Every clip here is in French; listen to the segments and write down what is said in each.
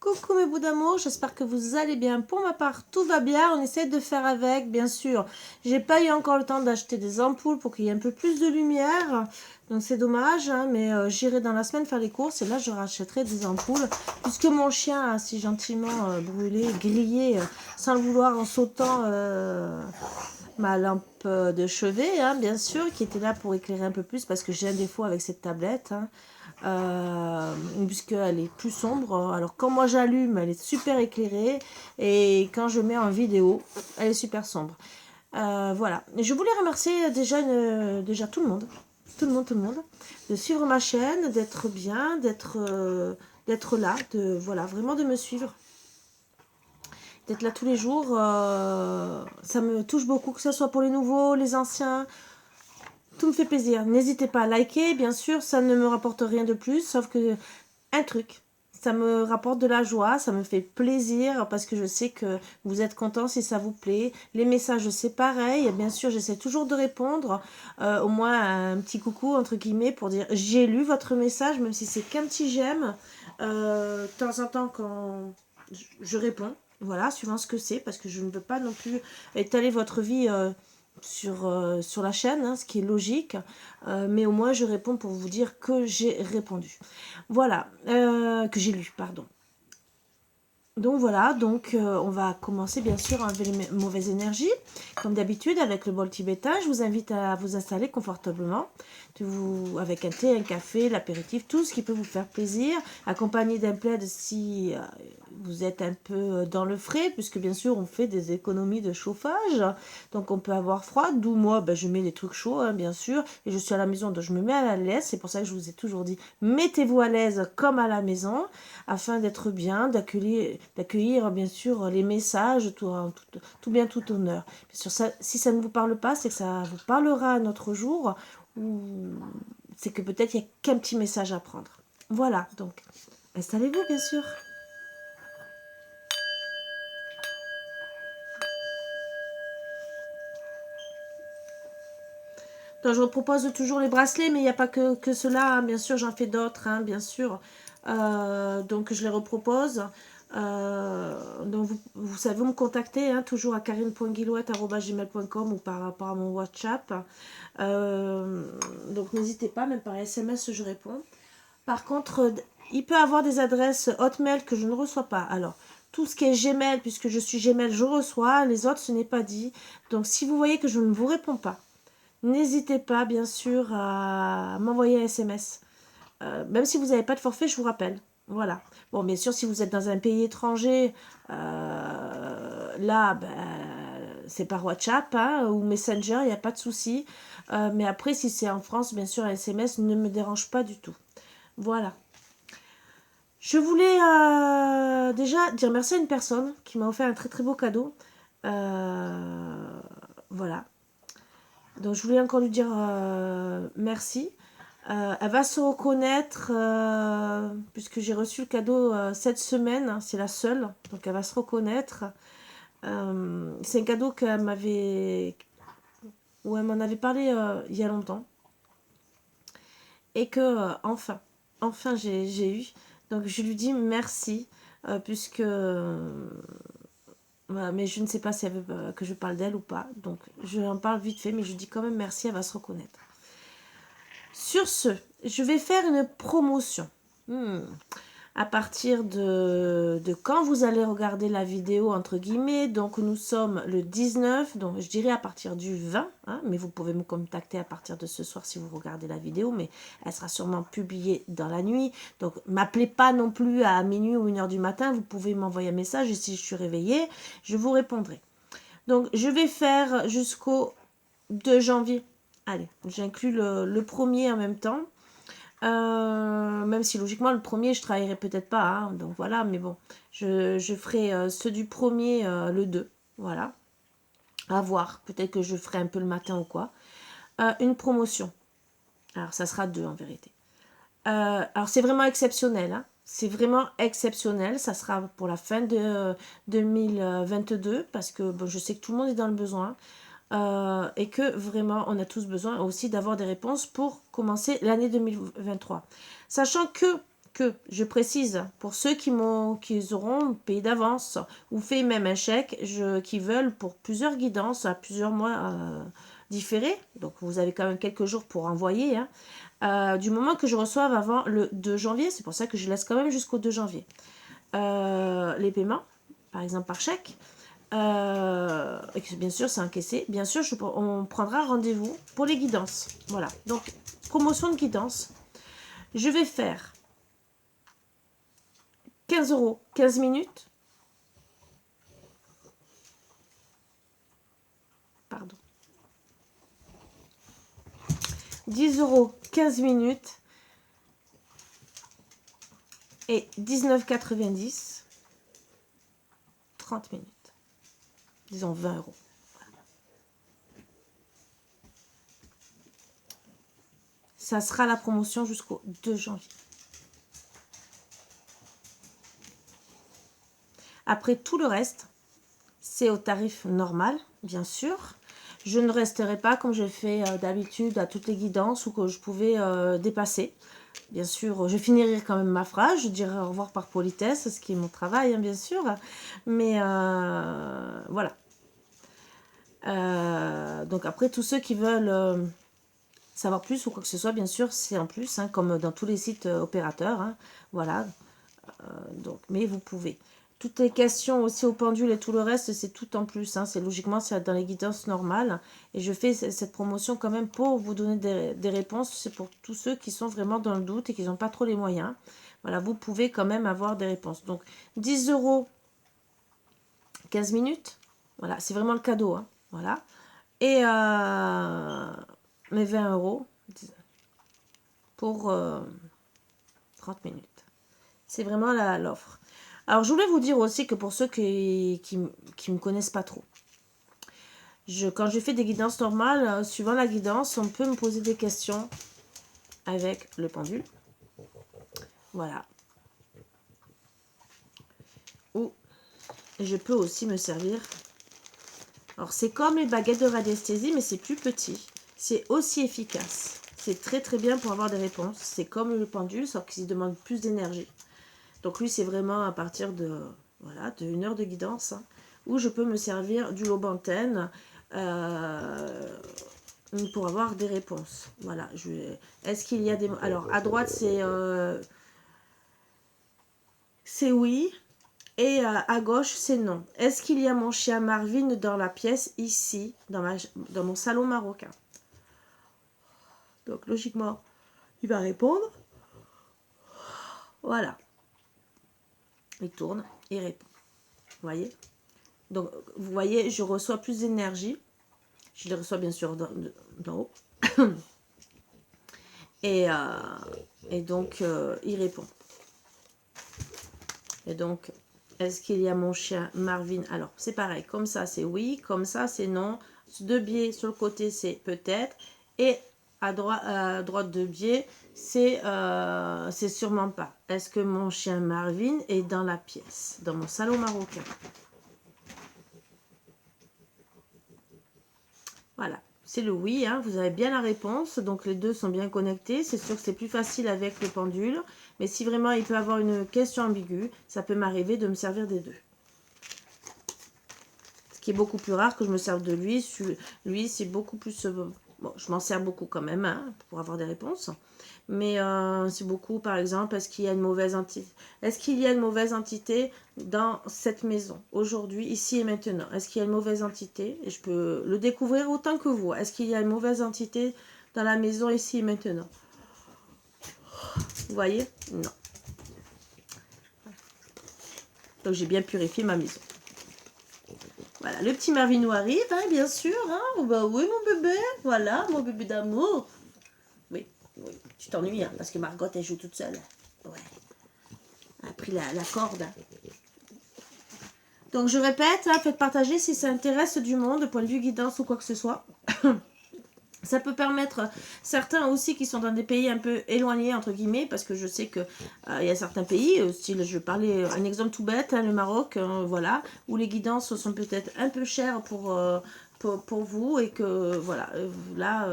Coucou mes bouts d'amour, j'espère que vous allez bien. Pour ma part, tout va bien. On essaie de faire avec, bien sûr. J'ai pas eu encore le temps d'acheter des ampoules pour qu'il y ait un peu plus de lumière. Donc c'est dommage, hein, mais j'irai dans la semaine faire les courses et là je rachèterai des ampoules. Puisque mon chien a si gentiment brûlé, grillé, sans le vouloir en sautant ma lampe de chevet, hein, bien sûr, qui était là pour éclairer un peu plus parce que j'ai un défaut avec cette tablette. Hein. Puisqu'elle est plus sombre. Alors quand moi j'allume, elle est super éclairée et quand je mets en vidéo, elle est super sombre. Voilà. Et je voulais remercier déjà tout le monde, de suivre ma chaîne, d'être bien, d'être là, voilà, vraiment de me suivre. D'être là tous les jours, ça me touche beaucoup, que ce soit pour les nouveaux, les anciens, tout me fait plaisir. N'hésitez pas à liker, bien sûr, ça ne me rapporte rien de plus, sauf que un truc. Ça me rapporte de la joie, ça me fait plaisir parce que je sais que vous êtes content si ça vous plaît. Les messages, c'est pareil. Et bien sûr, j'essaie toujours de répondre, au moins un petit coucou, entre guillemets, pour dire j'ai lu votre message, même si c'est qu'un petit j'aime. De temps en temps, quand je réponds, voilà, suivant ce que c'est, parce que je ne veux pas non plus étaler votre vie sur la chaîne, hein, ce qui est logique, mais au moins je réponds pour vous dire que j'ai répondu. Voilà, que j'ai lu, pardon. Donc voilà, on va commencer bien sûr à enlever les mauvaises énergies, comme d'habitude avec le bol tibétain. Je vous invite à vous installer confortablement, avec un thé, un café, l'apéritif, tout ce qui peut vous faire plaisir, accompagné d'un plaid si vous êtes un peu dans le frais, puisque bien sûr on fait des économies de chauffage, donc on peut avoir froid, d'où moi je mets des trucs chauds, hein, bien sûr, et je suis à la maison, donc je me mets à l'aise. C'est pour ça que je vous ai toujours dit, mettez-vous à l'aise comme à la maison, afin d'être bien, d'accueillir bien sûr les messages, tout bien, tout honneur. Bien sûr, ça, si ça ne vous parle pas, c'est que ça vous parlera un autre jour, ou c'est que peut-être il n'y a qu'un petit message à prendre. Voilà, donc installez-vous bien sûr. Donc, je vous propose toujours les bracelets, mais il n'y a pas que cela, hein. Bien sûr, j'en fais d'autres, hein, bien sûr. Donc, je les repropose. Donc, vous savez me contacter, hein, toujours à karine.guilouette@gmail.com ou par rapport à mon WhatsApp. Donc, n'hésitez pas, même par SMS, je réponds. Par contre, il peut y avoir des adresses Hotmail que je ne reçois pas. Alors, tout ce qui est Gmail, puisque je suis Gmail, je reçois. Les autres, ce n'est pas dit. Donc, si vous voyez que je ne vous réponds pas, n'hésitez pas, bien sûr, à m'envoyer un SMS. Même si vous n'avez pas de forfait, je vous rappelle. Voilà. Bon, bien sûr, si vous êtes dans un pays étranger, là, c'est par WhatsApp, hein, ou Messenger, il n'y a pas de souci. Mais après, si c'est en France, bien sûr, un SMS ne me dérange pas du tout. Voilà. Je voulais déjà dire merci à une personne qui m'a offert un très très beau cadeau. Voilà. Donc je voulais encore lui dire merci. Elle va se reconnaître puisque j'ai reçu le cadeau cette semaine, hein, c'est la seule, donc elle va se reconnaître. C'est un cadeau qu'elle m'avait, où elle m'en avait parlé il y a longtemps et que enfin j'ai eu. Donc je lui dis merci puisque voilà, mais je ne sais pas si elle veut que je parle d'elle ou pas, donc je en parle vite fait, mais je dis quand même merci, elle va se reconnaître. Sur ce, je vais faire une promotion. À partir de quand vous allez regarder la vidéo, entre guillemets, donc nous sommes le 19, donc je dirais à partir du 20, hein, mais vous pouvez me contacter à partir de ce soir si vous regardez la vidéo, mais elle sera sûrement publiée dans la nuit. Donc m'appelez pas non plus à minuit ou 1h du matin, vous pouvez m'envoyer un message et si je suis réveillée, je vous répondrai. Donc je vais faire jusqu'au 2 janvier. Allez, j'inclus le premier en même temps. Même si logiquement le premier je travaillerai peut-être pas, hein, donc voilà, mais bon, je ferai ceux du premier le 2, voilà, à voir, peut-être que je ferai un peu le matin ou quoi. Une promotion, alors ça sera 2 en vérité. Alors c'est vraiment exceptionnel, hein. C'est vraiment exceptionnel, ça sera pour la fin de 2022 parce que bon, je sais que tout le monde est dans le besoin. Et que vraiment on a tous besoin aussi d'avoir des réponses pour commencer l'année 2023. Sachant que que, je précise, pour ceux qui auront payé d'avance ou fait même un chèque, qui veulent pour plusieurs guidances à plusieurs mois différés, donc vous avez quand même quelques jours pour envoyer, hein, du moment que je reçoive avant le 2 janvier, c'est pour ça que je laisse quand même jusqu'au 2 janvier, les paiements, par exemple par chèque, et que bien sûr c'est encaissé, bien sûr on prendra rendez-vous pour les guidances. Voilà, donc promotion de guidance. Je vais faire 15 €, 15 minutes. Pardon. 10 €, 15 minutes. Et 19,90 €, 30 minutes. Disons 20 €. Ça sera la promotion jusqu'au 2 janvier. Après, tout le reste, c'est au tarif normal, bien sûr. Je ne resterai pas comme je fais d'habitude à toutes les guidances ou que je pouvais dépasser. Bien sûr, je finirai quand même ma phrase, je dirai au revoir par politesse, ce qui est mon travail, hein, bien sûr. Mais voilà. Donc après, tous ceux qui veulent savoir plus ou quoi que ce soit, bien sûr, c'est en plus, hein, comme dans tous les sites opérateurs. Hein, voilà. Donc, mais vous pouvez. Toutes les questions aussi au pendule et tout le reste, c'est tout en plus. Hein, c'est logiquement, c'est dans les guidances normales. Et je fais cette promotion quand même pour vous donner des réponses. C'est pour tous ceux qui sont vraiment dans le doute et qui n'ont pas trop les moyens. Voilà, vous pouvez quand même avoir des réponses. Donc, 10 €, 15 minutes. Voilà, c'est vraiment le cadeau. Hein, voilà. Et mes 20 € pour 30 minutes. C'est vraiment l'offre. Alors, je voulais vous dire aussi que pour ceux qui me connaissent pas trop, quand je fais des guidances normales, suivant la guidance, on peut me poser des questions avec le pendule. Voilà. Ou je peux aussi me servir. Alors, c'est comme les baguettes de radiesthésie, mais c'est plus petit. C'est aussi efficace. C'est très très bien pour avoir des réponses. C'est comme le pendule, sauf qu'il demande plus d'énergie. Donc lui, c'est vraiment à partir de, voilà, de 1 heure de guidance, hein, où je peux me servir du lobe antenne pour avoir des réponses. Voilà. Est-ce qu'il y a des... Alors, à droite, c'est oui. Et à gauche, c'est non. Est-ce qu'il y a mon chien Marvin dans la pièce ici, dans mon salon marocain? Donc, logiquement, il va répondre. Voilà. Il tourne, il répond. Vous voyez? Donc, vous voyez, je reçois plus d'énergie. Je les reçois bien sûr d'en haut. et donc, il répond. Et donc, est-ce qu'il y a mon chien Marvin? Alors, c'est pareil. Comme ça, c'est oui. Comme ça, c'est non. Deux biais sur le côté, c'est peut-être. Et à droite de biais, c'est sûrement pas. Est-ce que mon chien Marvin est dans la pièce, dans mon salon marocain? Voilà, c'est le oui, hein, vous avez bien la réponse, donc les deux sont bien connectés. C'est sûr que c'est plus facile avec le pendule, mais si vraiment il peut avoir une question ambiguë, ça peut m'arriver de me servir des deux. Ce qui est beaucoup plus rare que je me serve de lui. Lui, c'est beaucoup plus... bon, je m'en sers beaucoup quand même, hein, pour avoir des réponses. Mais c'est beaucoup, par exemple, est-ce qu'il y a une mauvaise entité? Est-ce qu'il y a une mauvaise entité dans cette maison, aujourd'hui, ici et maintenant? Est-ce qu'il y a une mauvaise entité? Et je peux le découvrir autant que vous. Est-ce qu'il y a une mauvaise entité dans la maison, ici et maintenant? Vous voyez? Non. Donc, j'ai bien purifié ma maison. Voilà, le petit Marvinou arrive, hein, bien sûr. Hein. Bah oui, mon bébé. Voilà, mon bébé d'amour. Oui, oui. Tu t'ennuies, hein, parce que Margot, elle joue toute seule. Ouais. Elle a pris la corde. Donc, je répète, hein, faites partager si ça intéresse du monde, point de vue guidance ou quoi que ce soit. Ça peut permettre certains aussi qui sont dans des pays un peu éloignés, entre guillemets, parce que je sais que y a certains pays, style, je vais parler un exemple tout bête, hein, le Maroc, voilà, où les guidances sont peut-être un peu chères pour vous, et que, voilà, là,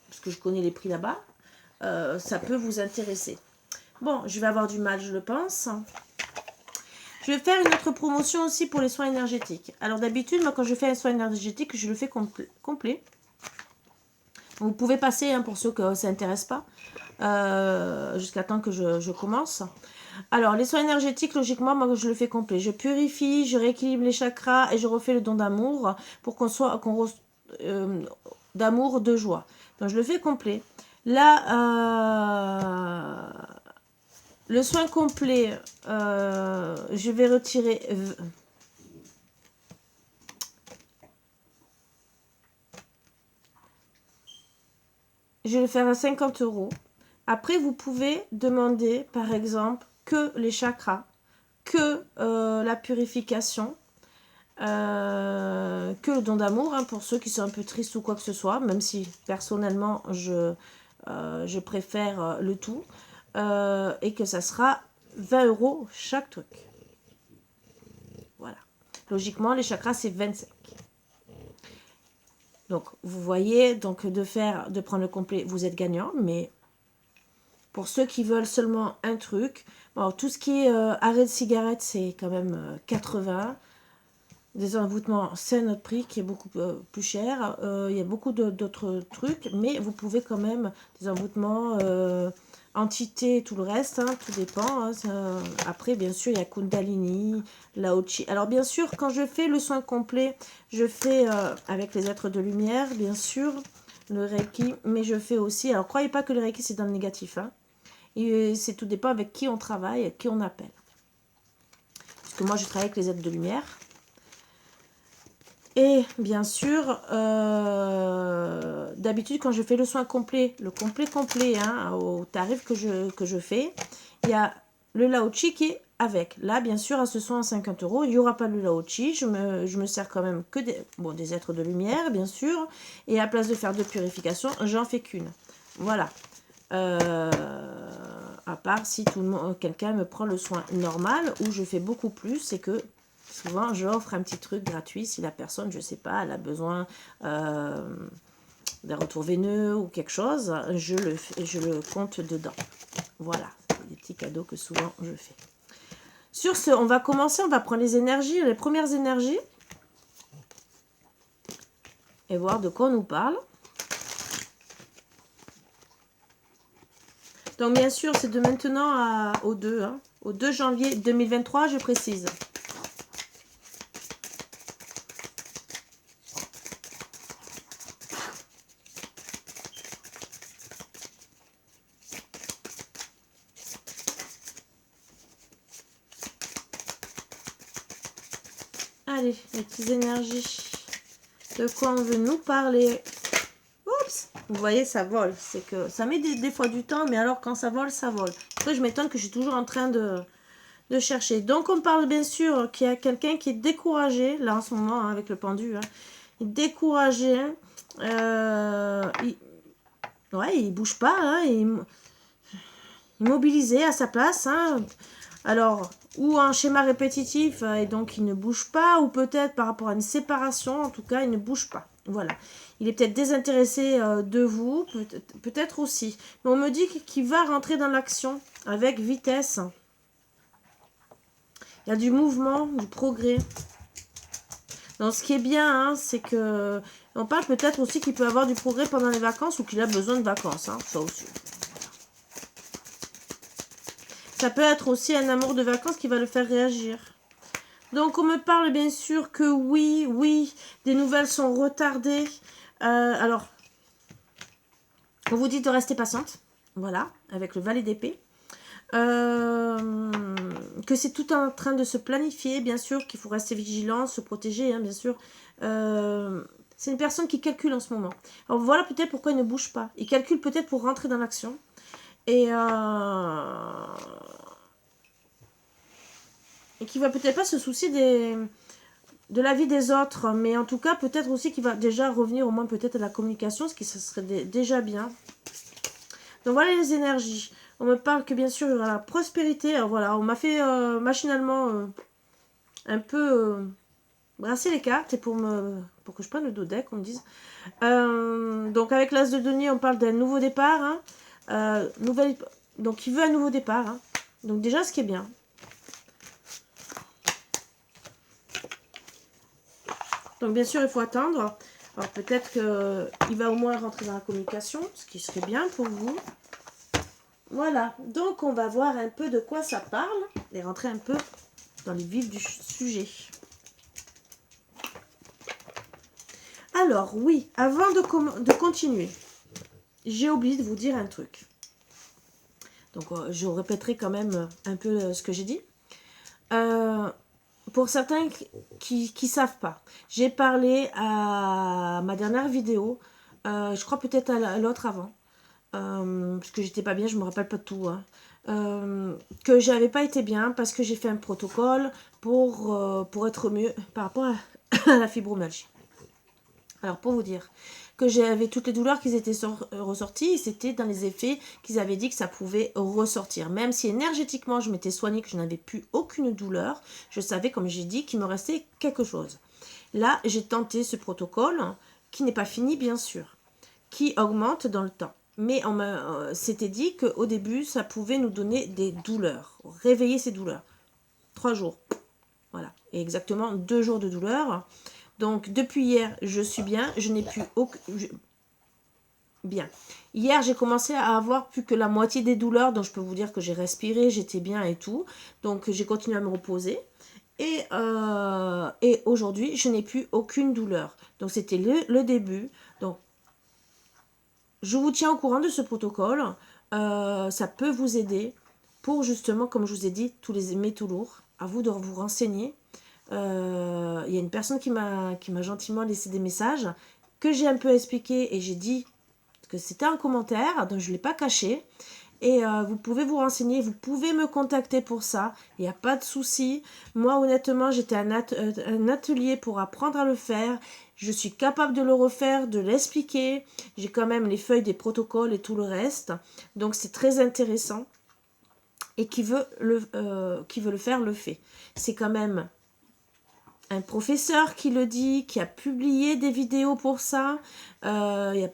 parce que je connais les prix là-bas, ça peut vous intéresser. Bon, je vais avoir du mal, je le pense. Je vais faire une autre promotion aussi pour les soins énergétiques. Alors d'habitude, moi quand je fais un soin énergétique, je le fais complet. Vous pouvez passer, hein, pour ceux que ça n'intéresse pas, jusqu'à temps que je commence. Alors, les soins énergétiques, logiquement, moi je le fais complet. Je purifie, je rééquilibre les chakras et je refais le don d'amour pour d'amour, de joie. Donc je le fais complet. Là, le soin complet, je vais retirer... je vais le faire à 50 €. Après, vous pouvez demander, par exemple, que les chakras, que la purification, que le don d'amour, hein, pour ceux qui sont un peu tristes ou quoi que ce soit, même si personnellement je préfère le tout, et que ça sera 20 € chaque truc. Voilà. Logiquement, les chakras, c'est 25. Donc, vous voyez, donc de prendre le complet, vous êtes gagnant, mais pour ceux qui veulent seulement un truc, bon, tout ce qui est arrêt de cigarette, c'est quand même 80. Des envoûtements, c'est notre prix qui est beaucoup plus cher. Il y a beaucoup d'autres trucs, mais vous pouvez quand même, des envoûtements, entités, tout le reste, hein, tout dépend. Hein, après, bien sûr, il y a Kundalini, Lao-Chi. Alors, bien sûr, quand je fais le soin complet, je fais avec les êtres de lumière, bien sûr, le Reiki, mais je fais aussi, alors croyez pas que le Reiki c'est dans le négatif, hein. C'est tout dépend avec qui on travaille, qui on appelle. Parce que moi, je travaille avec les êtres de lumière. Et bien sûr, d'habitude, quand je fais le soin complet, le complet, hein, au tarif que je fais, il y a le Lao-Chi qui est avec. Là, bien sûr, à ce soin à 50 €, il n'y aura pas le Lao-Chi. Je me sers quand même que des êtres de lumière, bien sûr. Et à place de faire 2 purifications, j'en fais qu'une. Voilà. À part si quelqu'un me prend le soin normal, où je fais beaucoup plus, c'est que souvent, j'offre un petit truc gratuit si la personne, je ne sais pas, elle a besoin d'un retour veineux ou quelque chose, je le compte dedans. Voilà, c'est des petits cadeaux que souvent je fais. Sur ce, on va commencer, on va prendre les énergies, les premières énergies, et voir de quoi on nous parle. Donc bien sûr, c'est de maintenant au 2, hein, au 2 janvier 2023, je précise. Allez, les petites énergies. De quoi on veut nous parler? Oups! Vous voyez, ça vole. C'est que ça met des fois du temps, mais alors quand ça vole, ça vole. Après, je m'étonne que je suis toujours en train de chercher. Donc, on parle bien sûr qu'il y a quelqu'un qui est découragé, là en ce moment, hein, avec le pendu. Hein. Il est découragé. Il bouge pas. Hein, immobilisé à sa place. Hein. Alors, ou un schéma répétitif, et donc il ne bouge pas, ou peut-être par rapport à une séparation, en tout cas, il ne bouge pas. Voilà. Il est peut-être désintéressé de vous, peut-être aussi. Mais on me dit qu'il va rentrer dans l'action avec vitesse. Il y a du mouvement, du progrès. Donc, ce qui est bien, hein, c'est que... On parle peut-être aussi qu'il peut avoir du progrès pendant les vacances ou qu'il a besoin de vacances. Hein, ça aussi. Ça peut être aussi un amour de vacances qui va le faire réagir. Donc, on me parle bien sûr que oui, des nouvelles sont retardées. Alors, on vous dit de rester patiente. Voilà, avec le valet d'épée. Que c'est tout en train de se planifier, bien sûr, qu'il faut rester vigilant, se protéger, hein, bien sûr. C'est une personne qui calcule en ce moment. Alors, voilà peut-être pourquoi il ne bouge pas. Il calcule peut-être pour rentrer dans l'action. Et qui va peut-être pas se soucier de la vie des autres, mais en tout cas peut-être aussi qu'il va déjà revenir au moins peut-être à la communication, ce qui serait déjà bien. Donc voilà les énergies. On me parle que bien sûr il y aura la prospérité. Alors voilà, on m'a fait machinalement un peu brasser les cartes et pour que je prenne le dos deck, on me dise. Donc avec l'as de denier, on parle d'un nouveau départ, hein, Donc, il veut un nouveau départ. Hein. Donc, déjà, ce qui est bien. Donc, bien sûr, il faut attendre. Alors, peut-être qu'il va au moins rentrer dans la communication, ce qui serait bien pour vous. Voilà. Donc, on va voir un peu de quoi ça parle et rentrer un peu dans les vifs du sujet. Alors, oui, avant de continuer, j'ai oublié de vous dire un truc. Donc, je répéterai quand même un peu ce que j'ai dit. Pour certains qui ne savent pas, j'ai parlé à ma dernière vidéo, je crois peut-être à l'autre avant, parce que j'étais pas bien, je me rappelle pas de tout, hein, que j'avais pas été bien parce que j'ai fait un protocole pour être mieux par rapport à la fibromyalgie. Alors pour vous dire que j'avais toutes les douleurs qui étaient ressorties, c'était dans les effets qu'ils avaient dit que ça pouvait ressortir. Même si énergétiquement je m'étais soignée, que je n'avais plus aucune douleur, je savais, comme j'ai dit, qu'il me restait quelque chose. Là, j'ai tenté ce protocole, qui n'est pas fini bien sûr, qui augmente dans le temps. Mais on s'était dit qu'au début, ça pouvait nous donner des douleurs, réveiller ces douleurs. 3 jours, voilà. Et exactement 2 jours de douleur. Donc, depuis hier, je suis bien. Je n'ai plus aucun... Bien. Hier, j'ai commencé à avoir plus que la moitié des douleurs. Donc, je peux vous dire que j'ai respiré, j'étais bien et tout. Donc, j'ai continué à me reposer. Et aujourd'hui, je n'ai plus aucune douleur. Donc, c'était le début. Donc, je vous tiens au courant de ce protocole. Ça peut vous aider pour justement, comme je vous ai dit, tous les métaux lourds. À vous de vous renseigner. Il y a une personne qui m'a gentiment laissé des messages que j'ai un peu expliqué et j'ai dit que c'était un commentaire, donc je ne l'ai pas caché. Et vous pouvez vous renseigner, vous pouvez me contacter pour ça, il n'y a pas de souci. Moi, honnêtement, j'étais un atelier pour apprendre à le faire. Je suis capable de le refaire, de l'expliquer. J'ai quand même les feuilles des protocoles et tout le reste. Donc, c'est très intéressant. Et qui veut le faire, le fait. C'est quand même un professeur qui le dit, qui a publié des vidéos pour ça. Il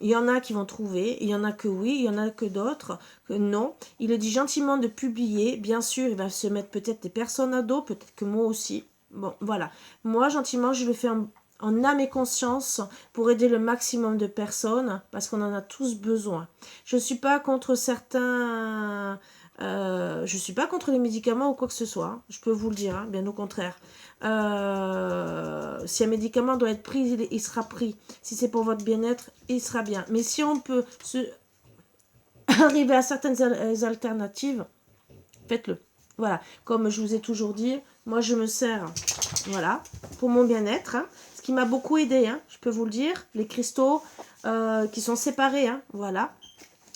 y en a qui vont trouver, il y en a que oui, il y en a que d'autres que non. Il le dit gentiment de publier. Bien sûr, il va se mettre peut-être des personnes à dos, peut-être que moi aussi. Bon, voilà. Moi, gentiment, je le fais en âme et conscience pour aider le maximum de personnes parce qu'on en a tous besoin. Je ne suis pas contre certains... je ne suis pas contre les médicaments ou quoi que ce soit. Hein. Je peux vous le dire, hein, bien au contraire. Si un médicament doit être pris, il sera pris. Si c'est pour votre bien-être, il sera bien. Mais si on peut arriver à certaines alternatives, faites-le. Voilà, comme je vous ai toujours dit, moi je me sers, voilà, pour mon bien-être. Hein, ce qui m'a beaucoup aidé, hein, je peux vous le dire. Les cristaux qui sont séparés, hein, voilà.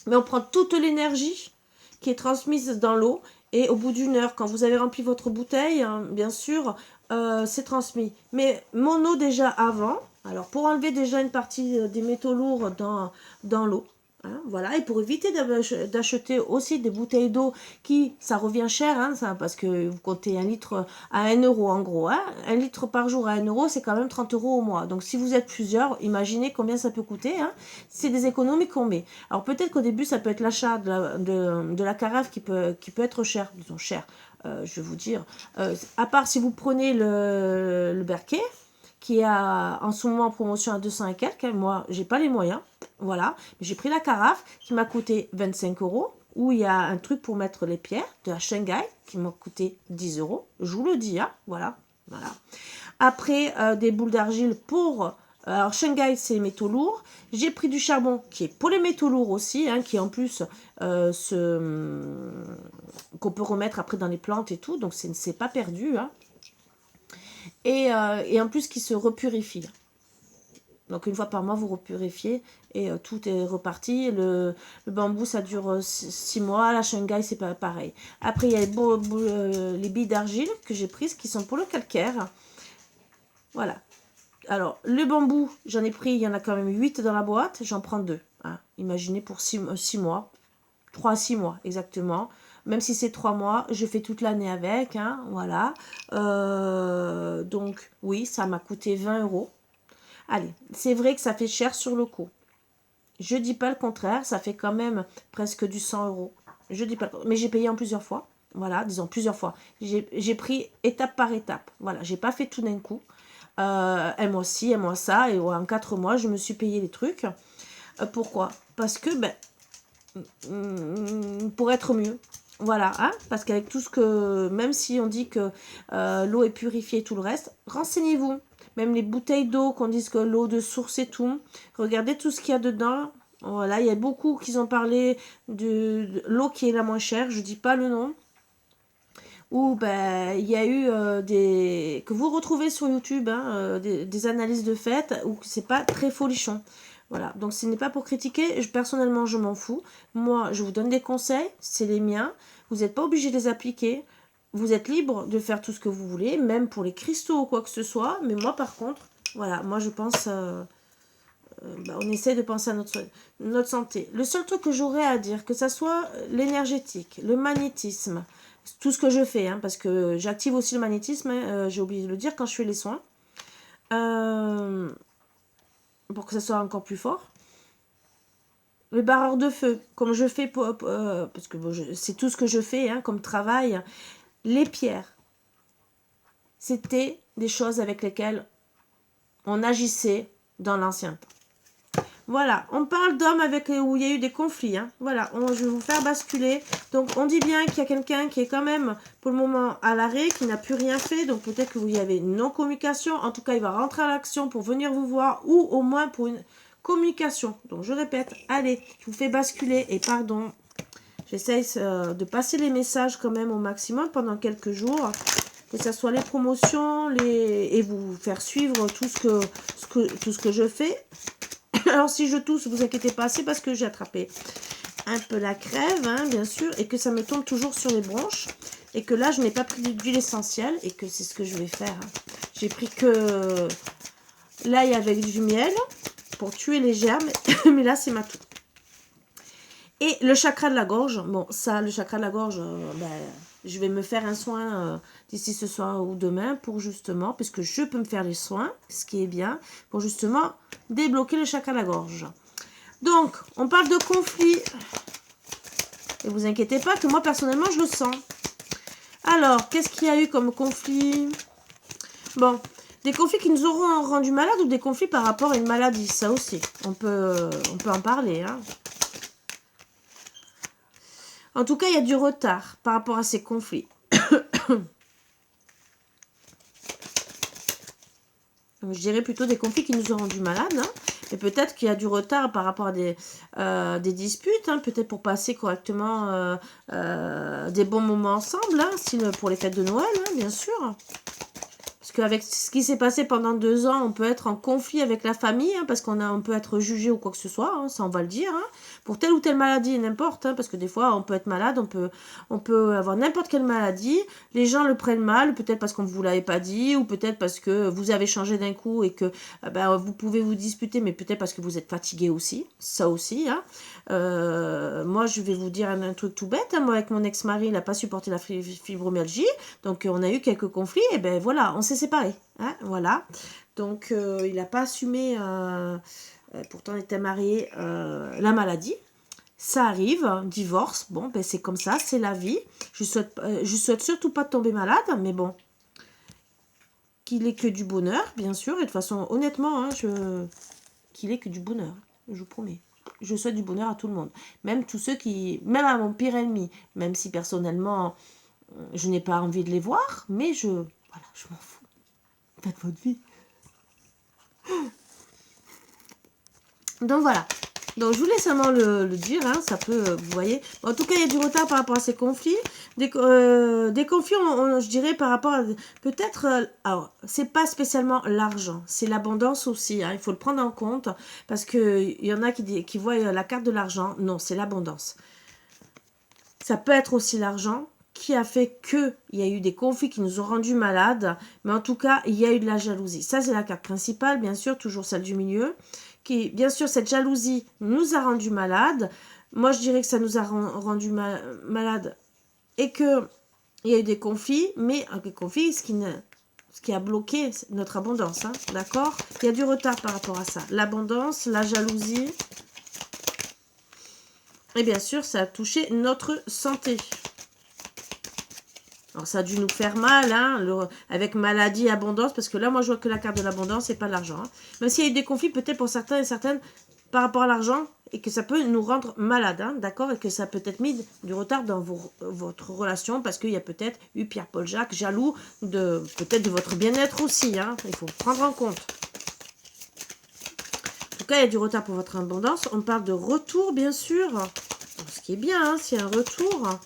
Mais on prend toute l'énergie qui est transmise dans l'eau. Et au bout d'une heure, quand vous avez rempli votre bouteille, hein, bien sûr, c'est transmis. Mais mon eau déjà avant, alors pour enlever déjà une partie des métaux lourds dans l'eau, hein, voilà, et pour éviter d'acheter aussi des bouteilles d'eau ça revient cher, hein, ça, parce que vous comptez 1 litre à 1 euro en gros. Hein, 1 litre par jour à 1 euro, c'est quand même 30 euros au mois. Donc si vous êtes plusieurs, imaginez combien ça peut coûter. Hein, c'est des économies qu'on met. Alors peut-être qu'au début, ça peut être l'achat de la carafe qui peut être cher, disons cher. Je vais vous dire, à part si vous prenez le Berquet, qui est en ce moment en promotion à 200 et quelques. Moi, j'ai pas les moyens. Voilà. J'ai pris la carafe qui m'a coûté 25 euros. Où il y a un truc pour mettre les pierres de la Shanghai qui m'a coûté 10 euros. Je vous le dis. Hein. Voilà. Voilà. Après, des boules d'argile pour... alors, Shanghai, c'est les métaux lourds. J'ai pris du charbon qui est pour les métaux lourds aussi, hein, qui en plus qu'on peut remettre après dans les plantes et tout. Donc, c'est pas perdu. Hein. Et en plus qui se repurifie. Donc une fois par mois, vous repurifiez et tout est reparti. Le bambou, ça dure 6 mois. La Shanghai, c'est pas pareil. Après, il y a les billes d'argile que j'ai prises qui sont pour le calcaire. Voilà. Alors, le bambou, j'en ai pris, il y en a quand même 8 dans la boîte. J'en prends 2. Hein. Imaginez pour 6 mois. 3 à 6 mois, exactement. Même si c'est 3 mois, je fais toute l'année avec. Hein, voilà. Donc, oui, ça m'a coûté 20 euros. Allez, c'est vrai que ça fait cher sur le coup. Je dis pas le contraire, ça fait quand même presque du 100 €. Je dis pas, mais j'ai payé en plusieurs fois. Voilà, disons plusieurs fois. J'ai pris étape par étape. Voilà, j'ai pas fait tout d'un coup. Un mois ci, un mois ça, et en 4 mois, je me suis payé les trucs. Pourquoi? Parce que, pour être mieux. Voilà, hein, parce qu'avec tout ce que, même si on dit que l'eau est purifiée et tout le reste, renseignez-vous. Même les bouteilles d'eau, qu'on dise que l'eau de source et tout, regardez tout ce qu'il y a dedans. Voilà, il y a beaucoup qui ont parlé de l'eau qui est la moins chère, je dis pas le nom. Où il y a eu que vous retrouvez sur YouTube, hein, des analyses de fait, où c'est pas très folichon. Voilà, donc ce n'est pas pour critiquer, personnellement je m'en fous. Moi, je vous donne des conseils, c'est les miens. Vous n'êtes pas obligé de les appliquer. Vous êtes libre de faire tout ce que vous voulez, même pour les cristaux ou quoi que ce soit. Mais moi, par contre, voilà, moi je pense, on essaie de penser à notre santé. Le seul truc que j'aurais à dire, que ça soit l'énergétique, le magnétisme, tout ce que je fais, hein, parce que j'active aussi le magnétisme, hein, j'ai oublié de le dire quand je fais les soins. Pour que ça soit encore plus fort. Le barreur de feu, comme je fais, parce que c'est tout ce que je fais, hein, comme travail. Les pierres, c'était des choses avec lesquelles on agissait dans l'ancien temps. Voilà, on parle d'hommes où il y a eu des conflits. Hein. Voilà, je vais vous faire basculer. Donc, on dit bien qu'il y a quelqu'un qui est quand même, pour le moment, à l'arrêt, qui n'a plus rien fait. Donc, peut-être que vous y avez une non-communication. En tout cas, il va rentrer à l'action pour venir vous voir ou au moins pour une communication. Donc, je répète, allez, je vous fais basculer. Et pardon, j'essaye de passer les messages quand même au maximum pendant quelques jours. Que ce soit les promotions, et vous faire suivre tout ce que je fais. Alors, si je tousse, vous inquiétez pas, c'est parce que j'ai attrapé un peu la crève, hein, bien sûr, et que ça me tombe toujours sur les bronches, et que là, je n'ai pas pris d'huile essentielle, et que c'est ce que je vais faire. Hein. J'ai pris que l'ail avec du miel pour tuer les germes, mais là, c'est ma toux. Et le chakra de la gorge, bon, ça, le chakra de la gorge, je vais me faire un soin d'ici ce soir ou demain pour justement, puisque je peux me faire les soins, ce qui est bien, pour justement débloquer le chakra de la gorge. Donc, on parle de conflit. Et vous inquiétez pas que moi, personnellement, je le sens. Alors, qu'est-ce qu'il y a eu comme conflit? Bon, des conflits qui nous auront rendu malades ou des conflits par rapport à une maladie, ça aussi. On peut en parler, hein. En tout cas, il y a du retard par rapport à ces conflits. Je dirais plutôt des conflits qui nous ont rendus malades. Hein. Et peut-être qu'il y a du retard par rapport à des disputes. Hein. Peut-être pour passer correctement des bons moments ensemble. Hein, pour les fêtes de Noël, hein, bien sûr. Parce qu'avec ce qui s'est passé pendant 2 ans, on peut être en conflit avec la famille, hein, parce qu'on peut être jugé ou quoi que ce soit, hein, ça on va le dire, hein, pour telle ou telle maladie, n'importe, hein, parce que des fois on peut être malade, on peut avoir n'importe quelle maladie, les gens le prennent mal, peut-être parce qu'on ne vous l'avait pas dit, ou peut-être parce que vous avez changé d'un coup et que vous pouvez vous disputer, mais peut-être parce que vous êtes fatigué aussi, ça aussi. Hein. Moi je vais vous dire un truc tout bête, hein, moi avec mon ex-mari, il n'a pas supporté la fibromyalgie, donc on a eu quelques conflits, et ben voilà, on s'est séparés, hein, voilà. Donc il n'a pas assumé, pourtant il était marié, la maladie. Ça arrive, divorce, bon, ben c'est comme ça, c'est la vie. Je souhaite surtout pas de tomber malade, mais bon, qu'il ait que du bonheur, bien sûr, et de toute façon, honnêtement, hein, qu'il ait que du bonheur, je vous promets. Je souhaite du bonheur à tout le monde, même tous ceux même à mon pire ennemi, même si personnellement, je n'ai pas envie de les voir, mais je m'en fous. Faites votre vie. Donc voilà. Donc je voulais seulement le dire, hein, ça peut, vous voyez. Bon, en tout cas, il y a du retard par rapport à ces conflits. Des conflits, je dirais, par rapport à... Peut-être, alors, c'est pas spécialement l'argent, c'est l'abondance aussi. Hein, il faut le prendre en compte, parce qu'il y en a qui voient la carte de l'argent. Non, c'est l'abondance. Ça peut être aussi l'argent qui a fait qu'il y a eu des conflits qui nous ont rendus malades. Mais en tout cas, il y a eu de la jalousie. Ça, c'est la carte principale, bien sûr, toujours celle du milieu. Bien sûr, cette jalousie nous a rendus malades. Moi, je dirais que ça nous a rendus malades et qu'il y a eu des conflits. Mais des conflits, ce qui a bloqué notre abondance. Hein, d'accord? Il y a du retard par rapport à ça. L'abondance, la jalousie. Et bien sûr, ça a touché notre santé. Alors, ça a dû nous faire mal, hein, avec maladie, abondance, parce que là, moi, je vois que la carte de l'abondance et pas l'argent. Hein. Même s'il y a eu des conflits, peut-être pour certains et certaines, par rapport à l'argent, et que ça peut nous rendre malades, hein, d'accord? Et que ça a peut-être mis du retard dans votre relation, parce qu'il y a peut-être eu Pierre-Paul Jacques, jaloux, peut-être de votre bien-être aussi, hein. Il faut prendre en compte. En tout cas, il y a du retard pour votre abondance. On parle de retour, bien sûr. Alors, ce qui est bien, hein, s'il y a un retour...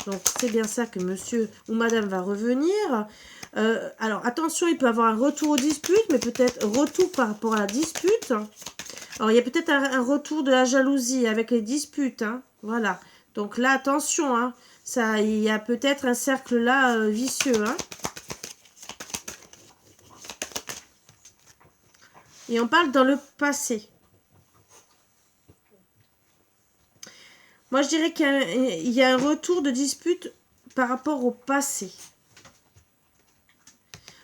Donc, c'est bien ça que monsieur ou madame va revenir. Alors, attention, il peut avoir un retour aux disputes, mais peut-être retour par rapport à la dispute. Alors, il y a peut-être un retour de la jalousie avec les disputes. Hein. Voilà. Donc là, attention. Hein. Ça, il y a peut-être un cercle là vicieux. Hein. Et on parle dans le passé. Moi, je dirais qu'il y a un retour de dispute par rapport au passé.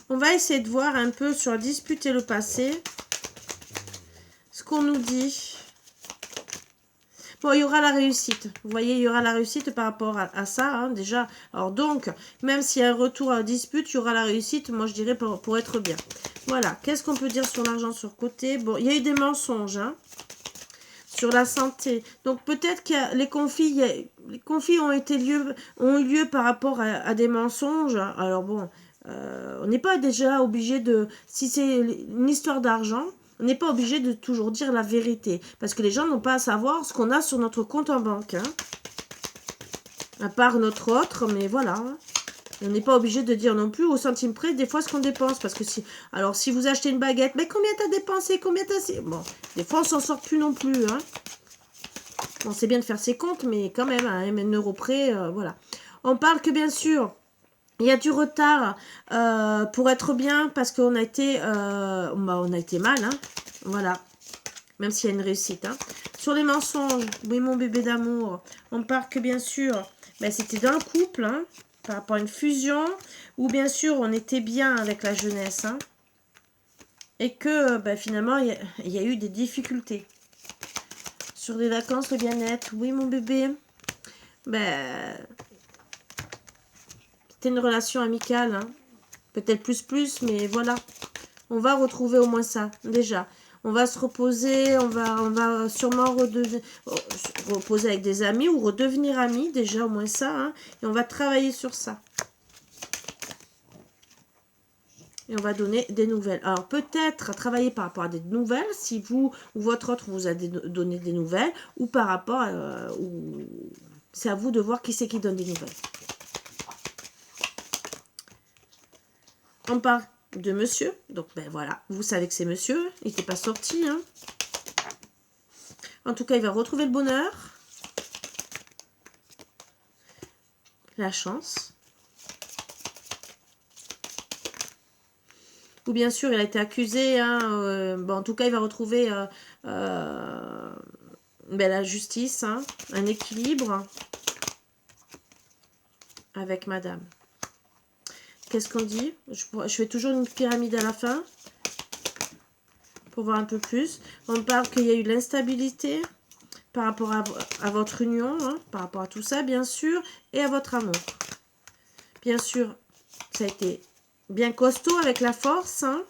On va essayer de voir un peu sur la dispute et le passé. Ce qu'on nous dit. Bon, il y aura la réussite. Vous voyez, il y aura la réussite par rapport à ça, hein, déjà. Alors donc, même s'il y a un retour à la dispute, il y aura la réussite, moi je dirais, pour être bien. Voilà. Qu'est-ce qu'on peut dire sur l'argent sur le côté? Bon, il y a eu des mensonges, hein. Sur la santé. Donc peut-être que les conflits ont eu lieu par rapport à des mensonges. Alors bon, on n'est pas déjà obligé de... Si c'est une histoire d'argent, on n'est pas obligé de toujours dire la vérité. Parce que les gens n'ont pas à savoir ce qu'on a sur notre compte en banque. Hein. À part notre autre, mais voilà. Hein. On n'est pas obligé de dire non plus au centime près des fois ce qu'on dépense. Parce que si vous achetez une baguette, mais combien t'as dépensé? Combien t'as... Bon, des fois on s'en sort plus non plus. Hein. Bon, c'est bien de faire ses comptes, mais quand même, à un euro près, voilà. On parle que bien sûr, il y a du retard pour être bien parce qu'on a été, on a été mal. Hein. Voilà. Même s'il y a une réussite. Hein. Sur les mensonges, oui, mon bébé d'amour, on parle que bien sûr, ben, c'était dans le couple, hein, par rapport à une fusion, où bien sûr on était bien avec la jeunesse, hein, et que ben, finalement il y a eu des difficultés. Sur les vacances, le bien-être, oui mon bébé, ben, c'était une relation amicale, hein, peut-être plus, mais voilà, on va retrouver au moins ça, déjà. On va se reposer, on va sûrement reposer avec des amis ou redevenir amis, déjà au moins ça. Hein, et on va travailler sur ça. Et on va donner des nouvelles. Alors peut-être travailler par rapport à des nouvelles, si vous ou votre autre vous a donné des nouvelles, ou par rapport à... c'est à vous de voir qui c'est qui donne des nouvelles. On parle de monsieur, donc ben voilà, vous savez que c'est monsieur, il n'était pas sorti, hein. En tout cas, il va retrouver le bonheur, la chance, ou bien sûr, il a été accusé, hein, bon, en tout cas, il va retrouver ben, la justice, hein, un équilibre avec madame. Qu'est-ce qu'on dit? Je fais toujours une pyramide à la fin. Pour voir un peu plus. On parle qu'il y a eu de l'instabilité par rapport à votre union. Hein, par rapport à tout ça, bien sûr. Et à votre amour. Bien sûr, ça a été bien costaud avec la force. Hein.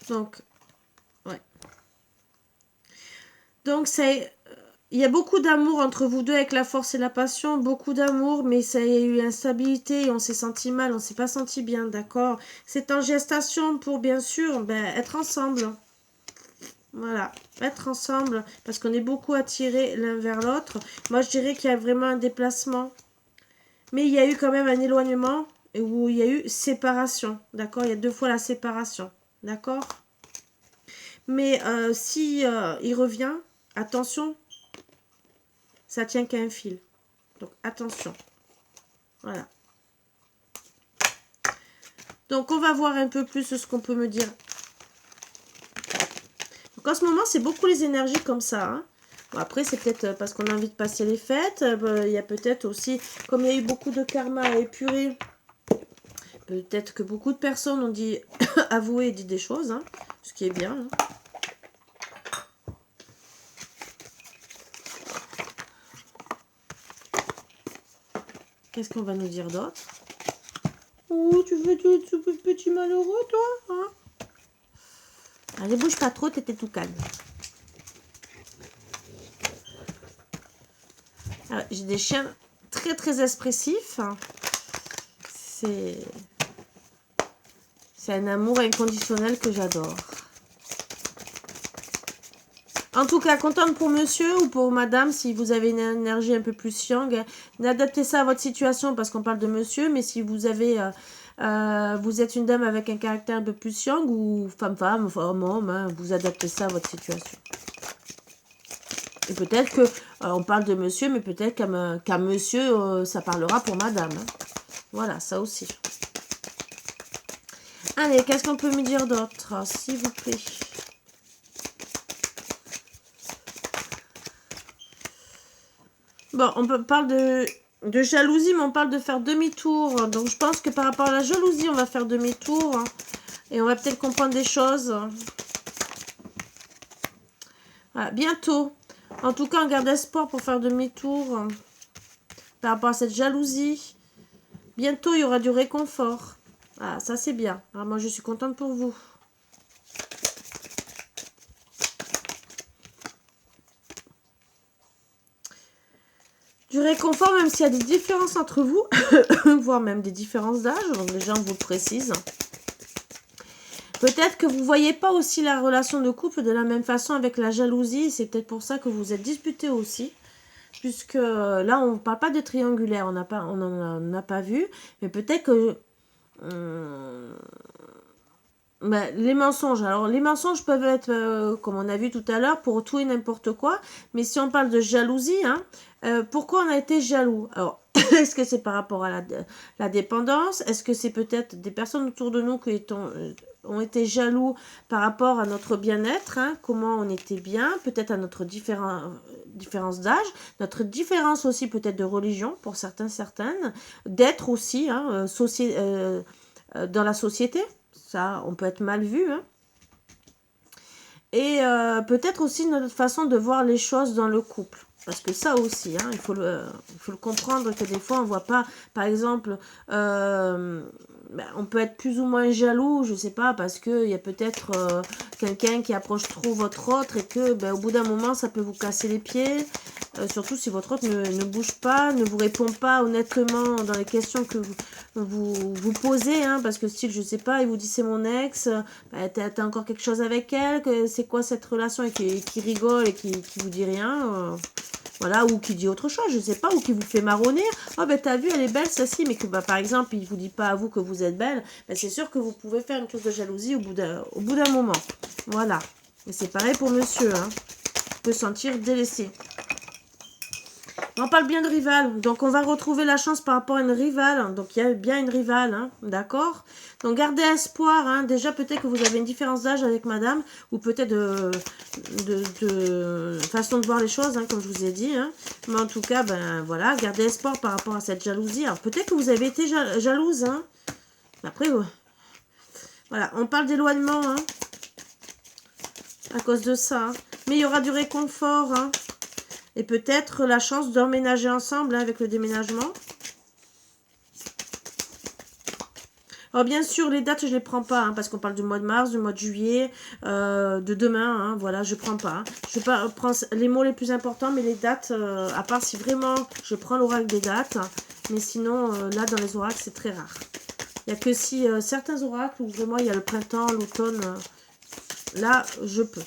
Donc, ouais. Donc, c'est... Il y a beaucoup d'amour entre vous deux avec la force et la passion, beaucoup d'amour, mais ça y a eu instabilité et on s'est senti mal, on s'est pas senti bien, d'accord? C'est en gestation pour, bien sûr, ben, être ensemble. Voilà, être ensemble, parce qu'on est beaucoup attirés l'un vers l'autre. Moi, je dirais qu'il y a vraiment un déplacement, mais il y a eu quand même un éloignement où il y a eu séparation, d'accord? Il y a 2 fois la séparation, d'accord? Mais si il revient, attention, ça tient qu'à un fil. Donc, attention. Voilà. Donc, on va voir un peu plus ce qu'on peut me dire. Donc, en ce moment, c'est beaucoup les énergies comme ça. Hein. Bon, après, c'est peut-être parce qu'on a envie de passer les fêtes. Il y a peut-être aussi, comme il y a eu beaucoup de karma à épurer, peut-être que beaucoup de personnes ont dit, avoué et dit des choses. Hein, ce qui est bien. Hein. Qu'est-ce qu'on va nous dire d'autre? Oh, tu veux tout ce petit malheureux, toi, hein? Allez, bouge pas trop, t'étais tout calme. J'ai des chiens très très expressifs. C'est un amour inconditionnel que j'adore. En tout cas, contente pour monsieur ou pour madame, si vous avez une énergie un peu plus yang, adaptez ça à votre situation parce qu'on parle de monsieur, mais si vous avez, vous êtes une dame avec un caractère un peu plus yang ou femme-femme, homme-homme, hein, vous adaptez ça à votre situation. Et peut-être que on parle de monsieur, mais peut-être qu'à monsieur, ça parlera pour madame. Hein. Voilà, ça aussi. Allez, qu'est-ce qu'on peut me dire d'autre, s'il vous plaît? Bon, parle de jalousie, mais on parle de faire demi-tour. Donc, je pense que par rapport à la jalousie, on va faire demi-tour. Hein, et on va peut-être comprendre des choses. Voilà, bientôt. En tout cas, on garde espoir pour faire demi-tour. Par rapport à cette jalousie. Bientôt, il y aura du réconfort. Ah, ça, c'est bien. Alors, moi, je suis contente pour vous. Du réconfort, même s'il y a des différences entre vous, voire même des différences d'âge. Donc, déjà, on vous le précise. Peut-être que vous ne voyez pas aussi la relation de couple de la même façon avec la jalousie. C'est peut-être pour ça que vous êtes disputés aussi. Puisque là, on ne parle pas de triangulaire. On n'en a pas vu. Mais peut-être que... les mensonges. Alors, les mensonges peuvent être, comme on a vu tout à l'heure, pour tout et n'importe quoi. Mais si on parle de jalousie, hein, pourquoi on a été jaloux? Alors, est-ce que c'est par rapport à la dépendance? Est-ce que c'est peut-être des personnes autour de nous qui ont été jaloux par rapport à notre bien-être, hein, comment on était bien, peut-être à notre différence d'âge, notre différence aussi peut-être de religion pour certaines, d'être aussi hein, dans la société. Ça, on peut être mal vu. Hein. Et peut-être aussi notre façon de voir les choses dans le couple. Parce que ça aussi, hein, il faut le comprendre que des fois, on ne voit pas, par exemple, on peut être plus ou moins jaloux, je ne sais pas, parce qu'il y a peut-être quelqu'un qui approche trop votre autre et que au bout d'un moment, ça peut vous casser les pieds. Surtout si votre autre ne bouge pas, ne vous répond pas honnêtement dans les questions que vous posez, hein, parce que style, je sais pas, il vous dit c'est mon ex, t'as encore quelque chose avec elle, c'est quoi cette relation, et qui rigole et qui vous dit rien, voilà, ou qui dit autre chose, je sais pas, ou qui vous fait marronner, oh t'as vu, elle est belle, celle-ci, mais que par exemple, il vous dit pas à vous que vous êtes belle, c'est sûr que vous pouvez faire une crise de jalousie au bout d'un moment, voilà, et c'est pareil pour monsieur, hein, on peut se sentir délaissé. On parle bien de rivale, donc on va retrouver la chance par rapport à une rivale, donc il y a bien une rivale, hein, d'accord? Donc gardez espoir, hein. Déjà peut-être que vous avez une différence d'âge avec madame, ou peut-être de façon de voir les choses, hein, comme je vous ai dit, hein. Mais en tout cas, voilà, gardez espoir par rapport à cette jalousie. Alors peut-être que vous avez été jalouse, hein. Après, voilà, on parle d'éloignement, hein, à cause de ça, hein. Mais il y aura du réconfort, hein. Et peut-être la chance d'emménager ensemble hein, avec le déménagement. Alors bien sûr, les dates, je ne les prends pas, hein, parce qu'on parle du mois de mars, du mois de juillet, de demain, hein, voilà, je ne prends pas. Hein. Je prends les mots les plus importants, mais les dates, à part si vraiment je prends l'oracle des dates, mais sinon, là, dans les oracles, c'est très rare. Il n'y a que si certains oracles, où vraiment il y a le printemps, l'automne, là, je peux.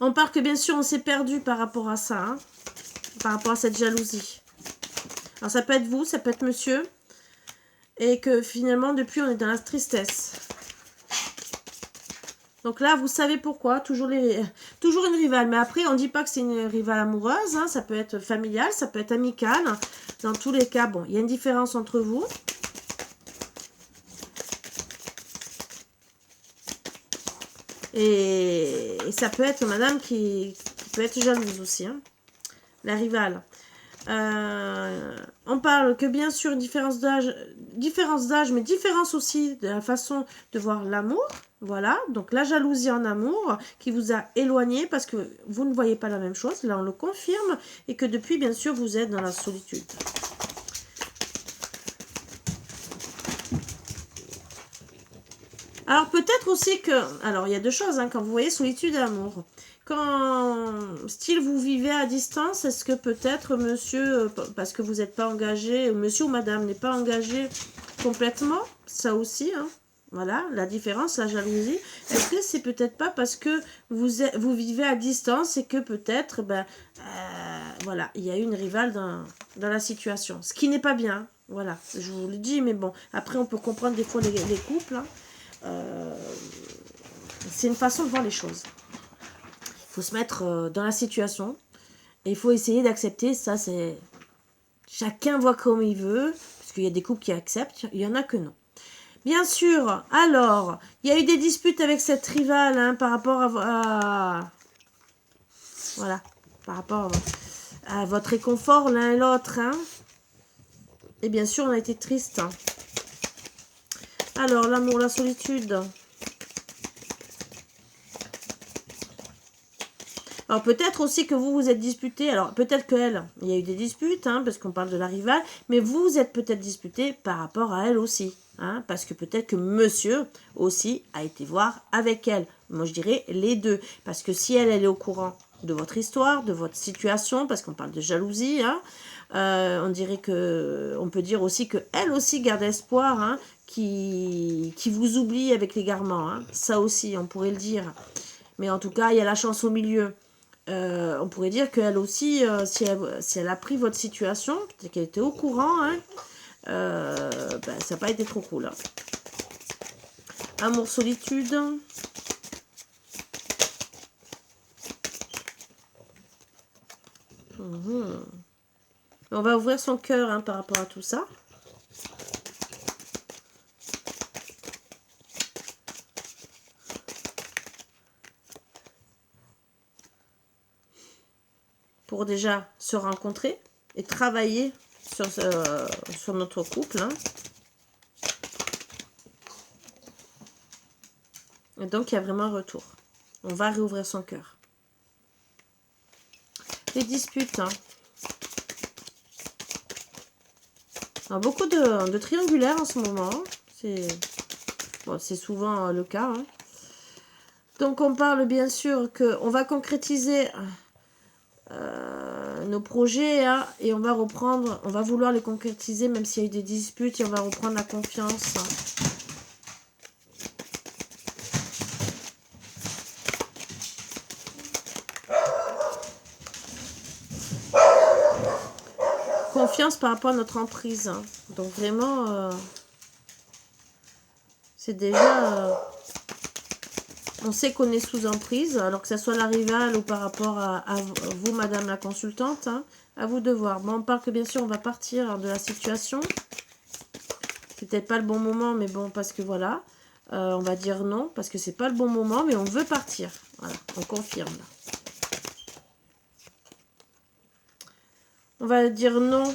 On parle que bien sûr on s'est perdu par rapport à ça, hein, par rapport à cette jalousie. Alors ça peut être vous, ça peut être monsieur, et que finalement depuis on est dans la tristesse. Donc là vous savez pourquoi, toujours une rivale, mais après on ne dit pas que c'est une rivale amoureuse, hein, ça peut être familial, ça peut être amical. Dans tous les cas, bon, il y a une différence entre vous. Et ça peut être madame qui peut être jalouse aussi. Hein. La rivale. On parle que bien sûr, différence d'âge, mais différence aussi de la façon de voir l'amour. Voilà, donc la jalousie en amour qui vous a éloigné parce que vous ne voyez pas la même chose. Là, on le confirme. Et que depuis, bien sûr, vous êtes dans la solitude. Alors peut-être aussi que... Alors il y a deux choses, hein, quand vous voyez solitude et amour. Quand, style, vous vivez à distance, est-ce que peut-être monsieur, parce que vous n'êtes pas engagé, monsieur ou madame n'est pas engagé complètement, ça aussi, hein, voilà, la différence, la jalousie. Est-ce que c'est peut-être pas parce que vous vivez à distance et que peut-être, voilà, il y a une rivale dans la situation, ce qui n'est pas bien, voilà, je vous le dis, mais bon, après on peut comprendre des fois les couples, hein. C'est une façon de voir les choses. Il faut se mettre dans la situation et il faut essayer d'accepter. Ça, c'est... Chacun voit comme il veut, parce qu'il y a des couples qui acceptent, il y en a que non. Bien sûr, alors, il y a eu des disputes avec cette rivale, hein, par rapport à... Voilà, par rapport à votre réconfort l'un et l'autre, hein. Et bien sûr, on a été triste. Hein. Alors, l'amour, la solitude... Alors peut-être aussi que vous vous êtes disputé, alors peut-être qu'elle, il y a eu des disputes, hein, parce qu'on parle de la rivale, mais vous vous êtes peut-être disputé par rapport à elle aussi, hein, parce que peut-être que monsieur aussi a été voir avec elle. Moi je dirais les deux, parce que si elle est au courant de votre histoire, de votre situation, parce qu'on parle de jalousie, hein, on dirait que, on peut dire aussi que elle aussi garde espoir, hein, qui vous oublie avec l'égarement, hein, ça aussi on pourrait le dire. Mais en tout cas, il y a la chance au milieu. On pourrait dire qu'elle aussi, si elle a pris votre situation, peut-être qu'elle était au courant, hein, ça n'a pas été trop cool. Hein. Amour, solitude. On va ouvrir son cœur, hein, par rapport à tout ça. Pour déjà se rencontrer et travailler sur notre couple. Hein. Et donc, il y a vraiment un retour. On va réouvrir son cœur. Les disputes. Hein. Alors, beaucoup de triangulaires en ce moment. C'est souvent le cas. Hein. Donc, on parle bien sûr qu'on va concrétiser... nos projets, hein, et on va reprendre, on va vouloir les concrétiser même s'il y a eu des disputes, et on va reprendre la confiance. Hein. Confiance par rapport à notre emprise. Hein. Donc vraiment, c'est déjà... on sait qu'on est sous emprise, alors que ce soit la rivale ou par rapport à vous, madame la consultante, hein, à vous de voir. Bon, on parle que bien sûr, on va partir de la situation. C'est peut-être pas le bon moment, mais bon, parce que voilà, on va dire non, parce que c'est pas le bon moment, mais on veut partir. Voilà, on confirme. Là. On va dire non,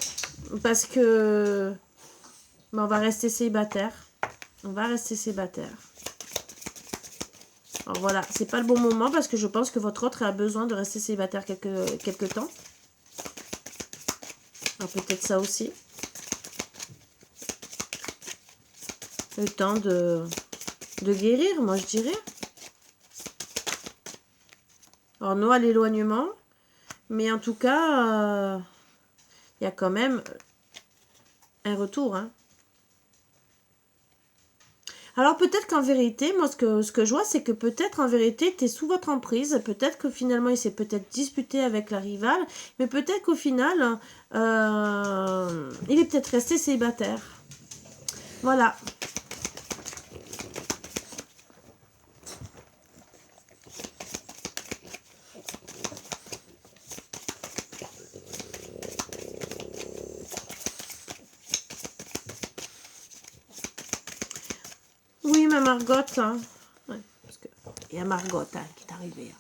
parce que on va rester célibataire. On va rester célibataire. Alors voilà, c'est pas le bon moment parce que je pense que votre autre a besoin de rester célibataire quelques temps. Alors peut-être ça aussi. Le temps de guérir, moi je dirais. Alors non à l'éloignement, mais en tout cas, il y a quand même un retour, hein. Alors peut-être qu'en vérité, moi ce que je vois, c'est que peut-être en vérité, tu es sous votre emprise. Peut-être que finalement, il s'est peut-être disputé avec la rivale. Mais peut-être qu'au final, il est peut-être resté célibataire. Voilà. Oui, ma Margot, hein. Ouais, parce que il y a Margot, hein, qui est arrivée. Hein.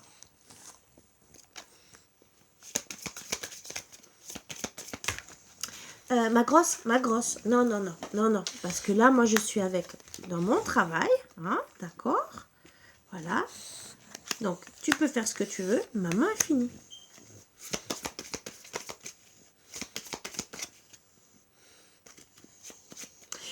Ma grosse. Non, non, non, non, non. Parce que là, moi, je suis avec dans mon travail. Hein, d'accord? Voilà. Donc, tu peux faire ce que tu veux. Ma main est finie.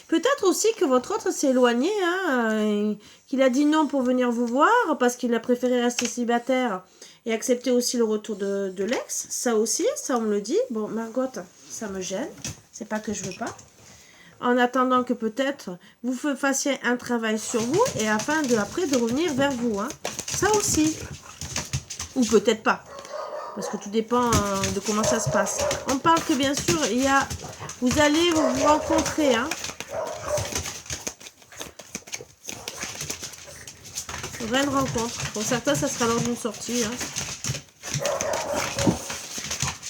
Peut-être aussi que votre autre s'est éloigné, hein, qu'il a dit non pour venir vous voir, parce qu'il a préféré rester célibataire et accepter aussi le retour de l'ex. Ça aussi, ça on me le dit. Bon, Margot, ça me gêne. C'est pas que je veux pas. En attendant que peut-être vous fassiez un travail sur vous et afin de après de revenir vers vous. Hein. Ça aussi. Ou peut-être pas. Parce que tout dépend de comment ça se passe. On parle que bien sûr, vous allez vous rencontrer. Hein. Vraie rencontre. Pour certains, ça sera lors d'une sortie. Hein.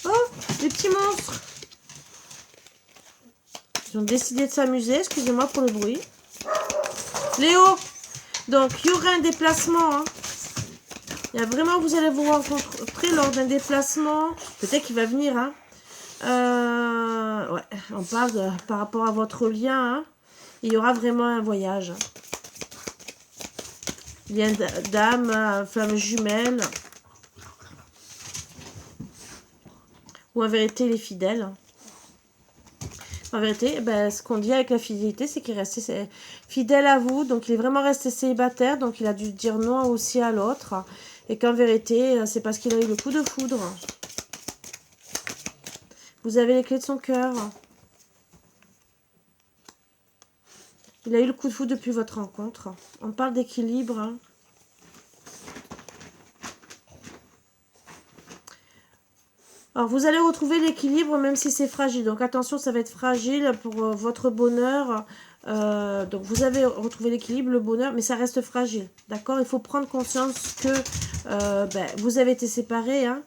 Oh, les petits monstres. Ils ont décidé de s'amuser. Excusez-moi pour le bruit. Léo. Donc, il y aura un déplacement. Hein. Il y a vraiment, vous allez vous rencontrer lors d'un déplacement. Peut-être qu'il va venir. Hein. Ouais, on parle par rapport à votre lien. Hein. Il y aura vraiment un voyage. Lien d'âme, flamme jumelle. Ou en vérité, il est fidèle. En vérité, ben, ce qu'on dit avec la fidélité, c'est qu'il est resté fidèle à vous. Donc, il est vraiment resté célibataire. Donc, il a dû dire non aussi à l'autre. Et qu'en vérité, c'est parce qu'il a eu le coup de foudre. Vous avez les clés de son cœur. Il a eu le coup de foudre depuis votre rencontre. On parle d'équilibre. Hein. Alors, vous allez retrouver l'équilibre même si c'est fragile. Donc, attention, ça va être fragile pour votre bonheur. Donc, vous avez retrouvé l'équilibre, le bonheur, mais ça reste fragile. D'accord? Il faut prendre conscience que vous avez été séparés. Hein.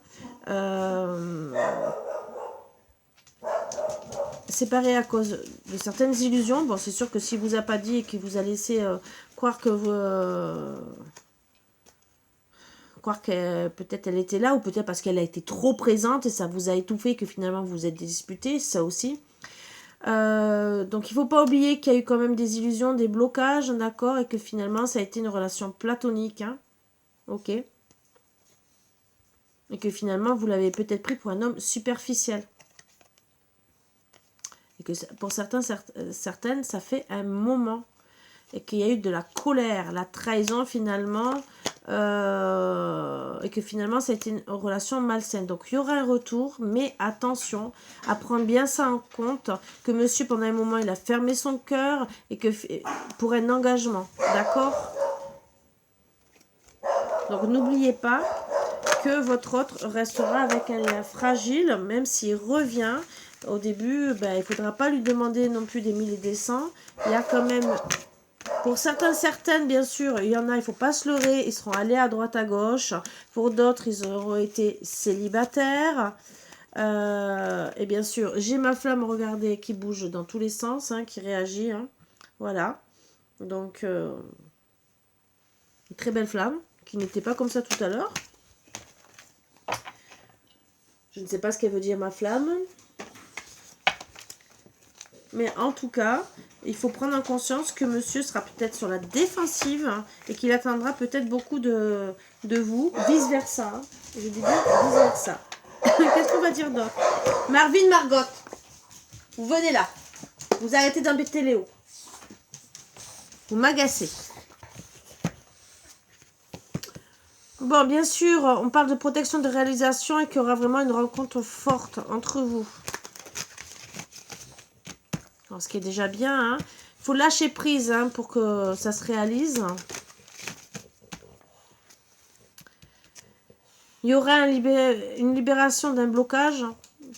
Séparés à cause de certaines illusions. Bon, c'est sûr que si vous a pas dit et qu'il vous a laissé croire que croire que peut-être elle était là ou peut-être parce qu'elle a été trop présente et ça vous a étouffé que finalement vous vous êtes disputés, ça aussi. Donc il faut pas oublier qu'il y a eu quand même des illusions, des blocages, d'accord, et que finalement ça a été une relation platonique, hein, ok, et que finalement vous l'avez peut-être pris pour un homme superficiel. Et que pour certaines, ça fait un moment. Et qu'il y a eu de la colère, la trahison finalement. Et que finalement, ça a été une relation malsaine. Donc, il y aura un retour. Mais attention à prendre bien ça en compte. Que monsieur, pendant un moment, il a fermé son cœur. Et que pour un engagement. D'accord? Donc, n'oubliez pas que votre autre restera avec un lien fragile. Même s'il revient. Au début, il ne faudra pas lui demander non plus des 1000 et des 100. Il y a quand même, pour certaines, bien sûr, il y en a, il ne faut pas se leurrer, ils seront allés à droite, à gauche. Pour d'autres, ils auront été célibataires. Et bien sûr, j'ai ma flamme, regardez, qui bouge dans tous les sens, hein, qui réagit. Hein. Voilà. Donc, une très belle flamme, qui n'était pas comme ça tout à l'heure. Je ne sais pas ce qu'elle veut dire, ma flamme. Mais en tout cas, il faut prendre en conscience que monsieur sera peut-être sur la défensive hein, et qu'il attendra peut-être beaucoup de vous, vice-versa. Hein. Je dis bien vice-versa. Qu'est-ce qu'on va dire d'autre? Marvin, Margot, vous venez là. Vous arrêtez d'embêter Léo. Vous m'agacez. Bon, bien sûr, on parle de protection de réalisation et qu'il y aura vraiment une rencontre forte entre vous. Ce qui est déjà bien. Hein. Il faut lâcher prise hein, pour que ça se réalise. Il y aura une libération d'un blocage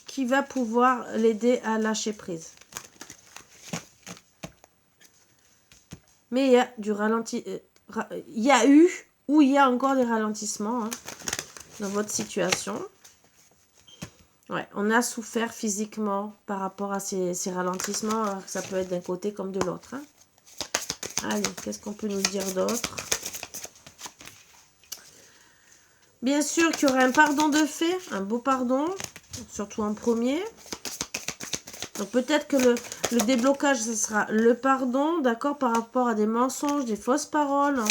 qui va pouvoir l'aider à lâcher prise. Mais il y a du ralenti. Il y a eu ou il y a encore des ralentissements hein, dans votre situation. Ouais, on a souffert physiquement par rapport à ces ralentissements. Alors ça peut être d'un côté comme de l'autre. Hein. Allez, qu'est-ce qu'on peut nous dire d'autre? Bien sûr qu'il y aura un pardon de fait, un beau pardon, surtout en premier. Donc peut-être que le déblocage, ce sera le pardon, d'accord, par rapport à des mensonges, des fausses paroles.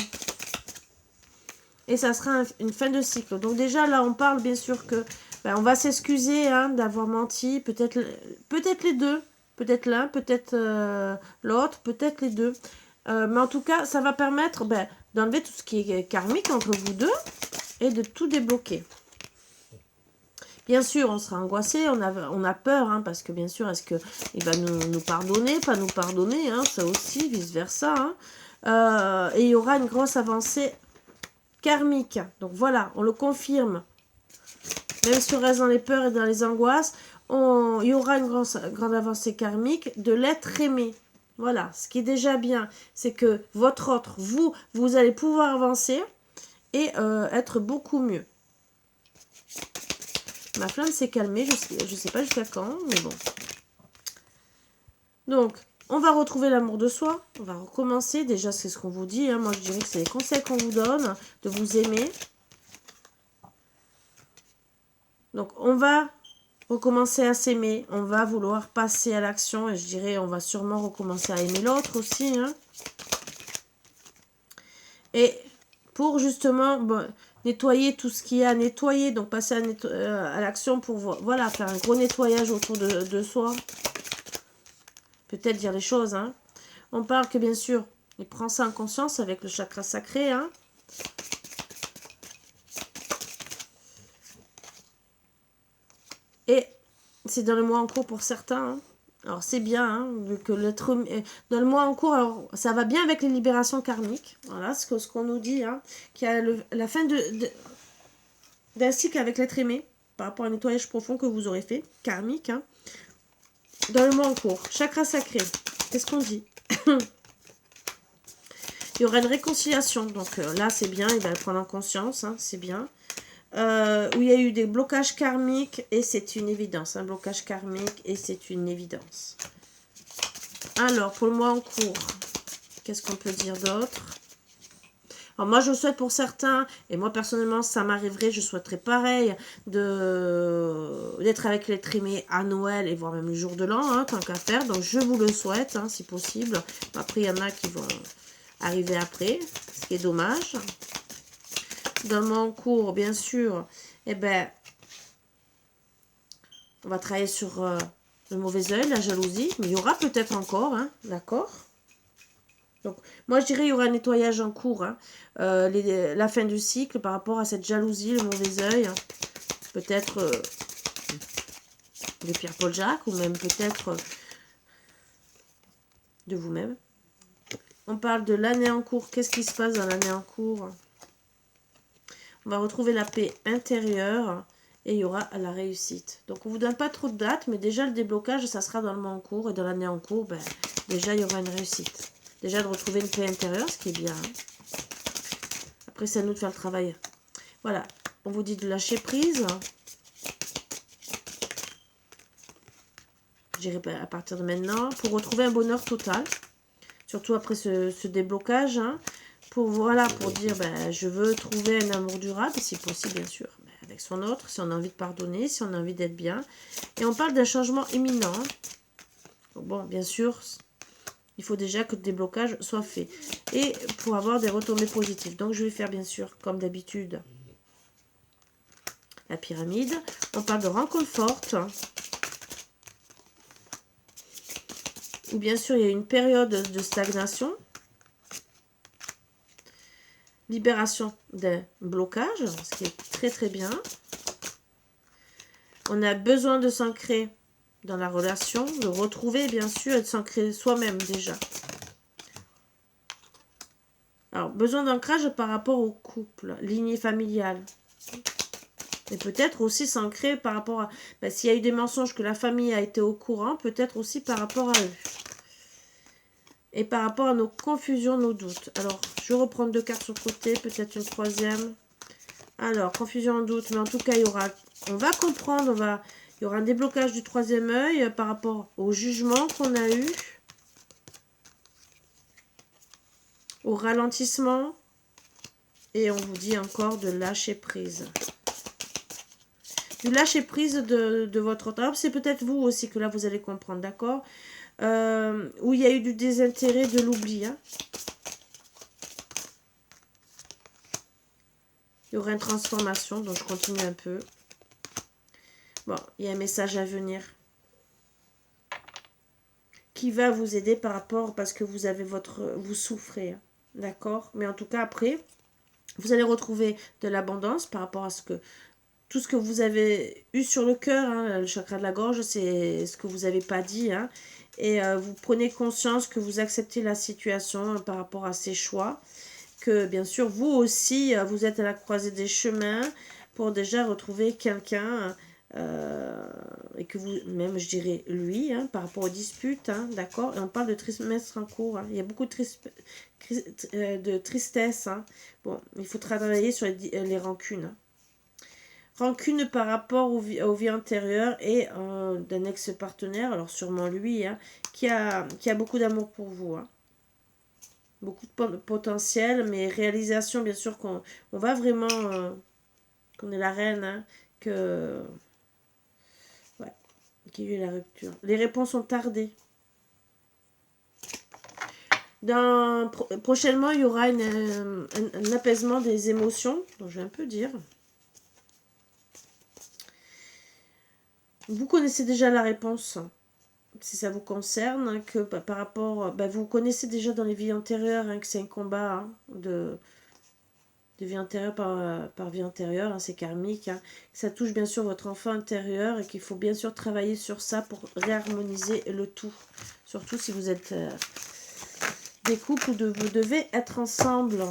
Et ça sera une fin de cycle. Donc déjà, là, on parle bien sûr que ben, on va s'excuser hein, d'avoir menti. Peut-être les deux. Peut-être l'un, peut-être l'autre, peut-être les deux. Mais en tout cas, ça va permettre ben, d'enlever tout ce qui est karmique entre vous deux et de tout débloquer. Bien sûr, on sera angoissé, on a peur, hein, parce que bien sûr, est-ce qu'il va nous pardonner, pas nous pardonner, hein, ça aussi, vice-versa. Hein. Et il y aura une grosse avancée karmique. Donc voilà, on le confirme. Même si on reste dans les peurs et dans les angoisses, il y aura une grande avancée karmique de l'être aimé. Voilà, ce qui est déjà bien, c'est que votre autre, vous allez pouvoir avancer et être beaucoup mieux. Ma flamme s'est calmée, je sais pas jusqu'à quand, mais bon. Donc, on va retrouver l'amour de soi, on va recommencer. Déjà, c'est ce qu'on vous dit, hein. Moi je dirais que c'est les conseils qu'on vous donne, de vous aimer. Donc, on va recommencer à s'aimer, on va vouloir passer à l'action et je dirais on va sûrement recommencer à aimer l'autre aussi. Hein. Et pour justement nettoyer tout ce qu'il y a à nettoyer, donc passer à l'action pour voilà, faire un gros nettoyage autour de soi. Peut-être dire les choses. Hein. On parle que bien sûr, il prend ça en conscience avec le chakra sacré. Hein. Et c'est dans le mois en cours pour certains. Hein. Alors c'est bien, hein, vu que l'être dans le mois en cours, alors ça va bien avec les libérations karmiques. Voilà ce qu'on nous dit, hein, qu'il y a la fin d'un cycle avec l'être aimé, par rapport à un nettoyage profond que vous aurez fait, karmique. Hein, dans le mois en cours, chakra sacré, qu'est-ce qu'on dit? Il y aura une réconciliation, donc là c'est bien, il va le prendre en conscience, hein, c'est bien. Où il y a eu des blocages karmiques et c'est une évidence. Un blocage karmique et c'est une évidence. Alors, pour le mois en cours, qu'est-ce qu'on peut dire d'autre? Alors, moi, je souhaite pour certains, et moi, personnellement, ça m'arriverait, je souhaiterais pareil, d'être avec l'être aimé à Noël et voire même le jour de l'an, hein, tant qu'à faire. Donc, je vous le souhaite, hein, si possible. Après, il y en a qui vont arriver après, ce qui est dommage. Dans le mois en cours, bien sûr, eh ben, on va travailler sur le mauvais œil, la jalousie, mais il y aura peut-être encore, hein, d'accord? Donc, moi, je dirais il y aura un nettoyage en cours, hein, la fin du cycle par rapport à cette jalousie, le mauvais œil, hein, peut-être de Pierre-Paul Jacques, ou même peut-être de vous-même. On parle de l'année en cours, qu'est-ce qui se passe dans l'année en cours? On va retrouver la paix intérieure et il y aura la réussite. Donc, on ne vous donne pas trop de dates, mais déjà, le déblocage, ça sera dans le mois en cours. Et dans l'année en cours, ben, déjà, il y aura une réussite. Déjà, de retrouver une paix intérieure, ce qui est bien. Hein. Après, c'est à nous de faire le travail. Voilà. On vous dit de lâcher prise. Je dirais à partir de maintenant. Pour retrouver un bonheur total. Surtout après ce déblocage. Hein. Pour dire, ben, je veux trouver un amour durable, si possible, bien sûr. Ben, avec son autre, si on a envie de pardonner, si on a envie d'être bien. Et on parle d'un changement imminent. Donc, bon, bien sûr, il faut déjà que le déblocage soit fait. Et pour avoir des retombées positives. Donc, je vais faire, bien sûr, comme d'habitude, la pyramide. On parle de rencontre forte. Où, bien sûr, il y a une période de stagnation. Libération d'un blocage, ce qui est très très bien. On a besoin de s'ancrer dans la relation, de retrouver bien sûr et de s'ancrer soi-même déjà. Alors, besoin d'ancrage par rapport au couple, lignée familiale. Et peut-être aussi s'ancrer par rapport à... Ben, s'il y a eu des mensonges que la famille a été au courant, peut-être aussi par rapport à eux. Et par rapport à nos confusions, nos doutes. Alors, je reprends 2 cartes sur le côté, peut-être une troisième. Alors, confusion, doute, mais en tout cas, on va comprendre, il y aura un déblocage du 3e œil par rapport au jugement qu'on a eu, au ralentissement, et on vous dit encore de lâcher prise. Du lâcher prise de votre autre. C'est peut-être vous aussi que là, vous allez comprendre, d'accord? Où il y a eu du désintérêt, de l'oubli. Hein. Il y aura une transformation, donc je continue un peu. Bon, il y a un message à venir qui va vous aider par rapport, parce que vous avez vous souffrez, hein, d'accord? Mais en tout cas, après, vous allez retrouver de l'abondance par rapport à tout ce que vous avez eu sur le cœur, hein, le chakra de la gorge, c'est ce que vous n'avez pas dit, hein, et vous prenez conscience que vous acceptez la situation par rapport à ces choix, que bien sûr, vous aussi, vous êtes à la croisée des chemins pour déjà retrouver quelqu'un, et que vous, même je dirais lui, hein, par rapport aux disputes, hein, d'accord? Et on parle de trimestre en cours, hein. Il y a beaucoup de tristesse, hein. Bon, il faut travailler sur les rancunes, hein. Rancune par rapport aux vies antérieures et d'un ex-partenaire, alors sûrement lui, hein, qui a beaucoup d'amour pour vous, hein. Beaucoup de potentiel, mais réalisation, bien sûr, qu'on va vraiment, qu'on est la reine, hein, que, ouais, qu'il y ait eu la rupture. Les réponses ont tardé. Prochainement, il y aura un apaisement des émotions, donc je vais un peu dire. Vous connaissez déjà la réponse, si ça vous concerne, hein, que par rapport, vous connaissez déjà dans les vies antérieures, hein, que c'est un combat, hein, de vie antérieure par vie antérieure, hein, c'est karmique, hein, que ça touche bien sûr votre enfant intérieur et qu'il faut bien sûr travailler sur ça pour réharmoniser le tout, surtout si vous êtes des couples où vous devez être ensemble.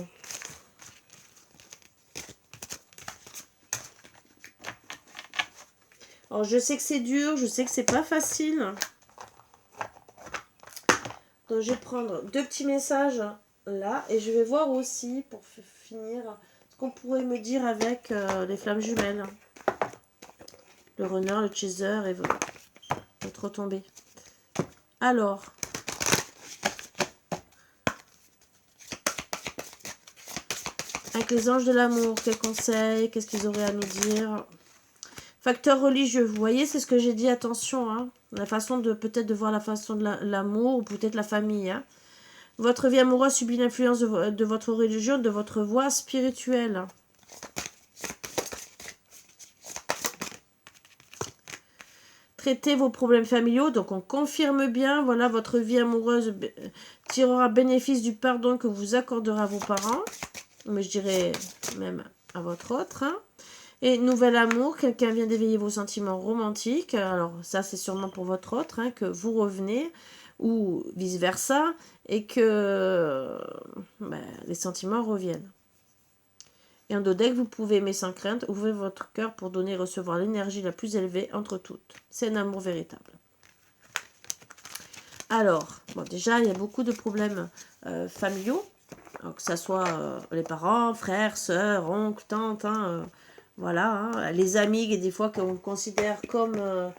Alors je sais que c'est dur, je sais que c'est pas facile. Donc je vais prendre 2 petits messages là et je vais voir aussi pour finir ce qu'on pourrait me dire avec les flammes jumelles. Le runner, le chaser et votre retombée. Alors, avec les anges de l'amour, quels conseils, qu'est-ce qu'ils auraient à nous dire? Facteur religieux, vous voyez, c'est ce que j'ai dit, attention, hein, la façon de peut-être de voir la façon de l'amour ou peut-être la famille, hein. Votre vie amoureuse subit l'influence de votre religion, de votre voie spirituelle. Traitez vos problèmes familiaux, donc on confirme bien, voilà, votre vie amoureuse tirera bénéfice du pardon que vous accorderez à vos parents, mais je dirais même à votre autre, hein. Et nouvel amour, quelqu'un vient d'éveiller vos sentiments romantiques. Alors ça, c'est sûrement pour votre autre, hein, que vous revenez, ou vice-versa, et que les sentiments reviennent. Et en dos deck, vous pouvez aimer sans crainte, ouvrez votre cœur pour donner et recevoir l'énergie la plus élevée entre toutes. C'est un amour véritable. Alors, bon, déjà, il y a beaucoup de problèmes familiaux, alors que ce soit les parents, frères, sœurs, oncles, tantes, hein, voilà, hein, les amis, des fois qu'on considère comme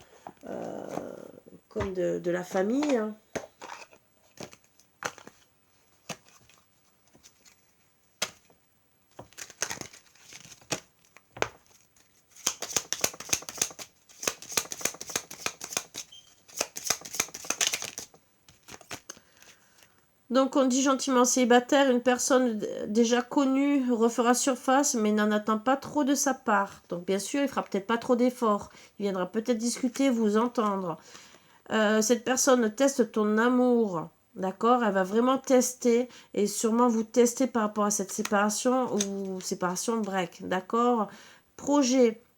de la famille, hein. Donc on dit gentiment célibataire, une personne déjà connue refera surface mais n'en attend pas trop de sa part. Donc bien sûr, il fera peut-être pas trop d'efforts. Il viendra peut-être discuter, vous entendre. Cette personne teste ton amour, d'accord? Elle va vraiment tester et sûrement vous tester par rapport à cette séparation ou séparation break, d'accord?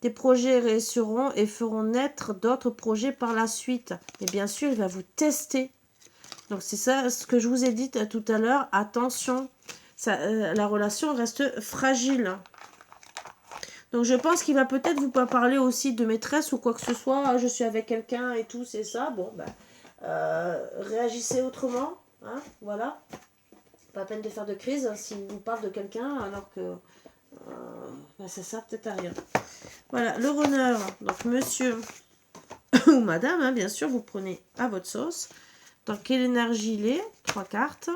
Tes projets réussiront et feront naître d'autres projets par la suite. Et bien sûr, il va vous tester. Donc c'est ça ce que je vous ai dit tout à l'heure. Attention, la relation reste fragile. Donc je pense qu'il va peut-être vous pas parler aussi de maîtresse ou quoi que ce soit. Ah, je suis avec quelqu'un et tout, c'est ça. Bon, réagissez autrement. Hein, voilà. Pas la peine de faire de crise s'il vous parle de quelqu'un alors que ça sert peut-être à rien. Voilà, le runner. Donc monsieur ou madame, hein, bien sûr, vous prenez à votre sauce. Dans quelle énergie il est? 3 cartes.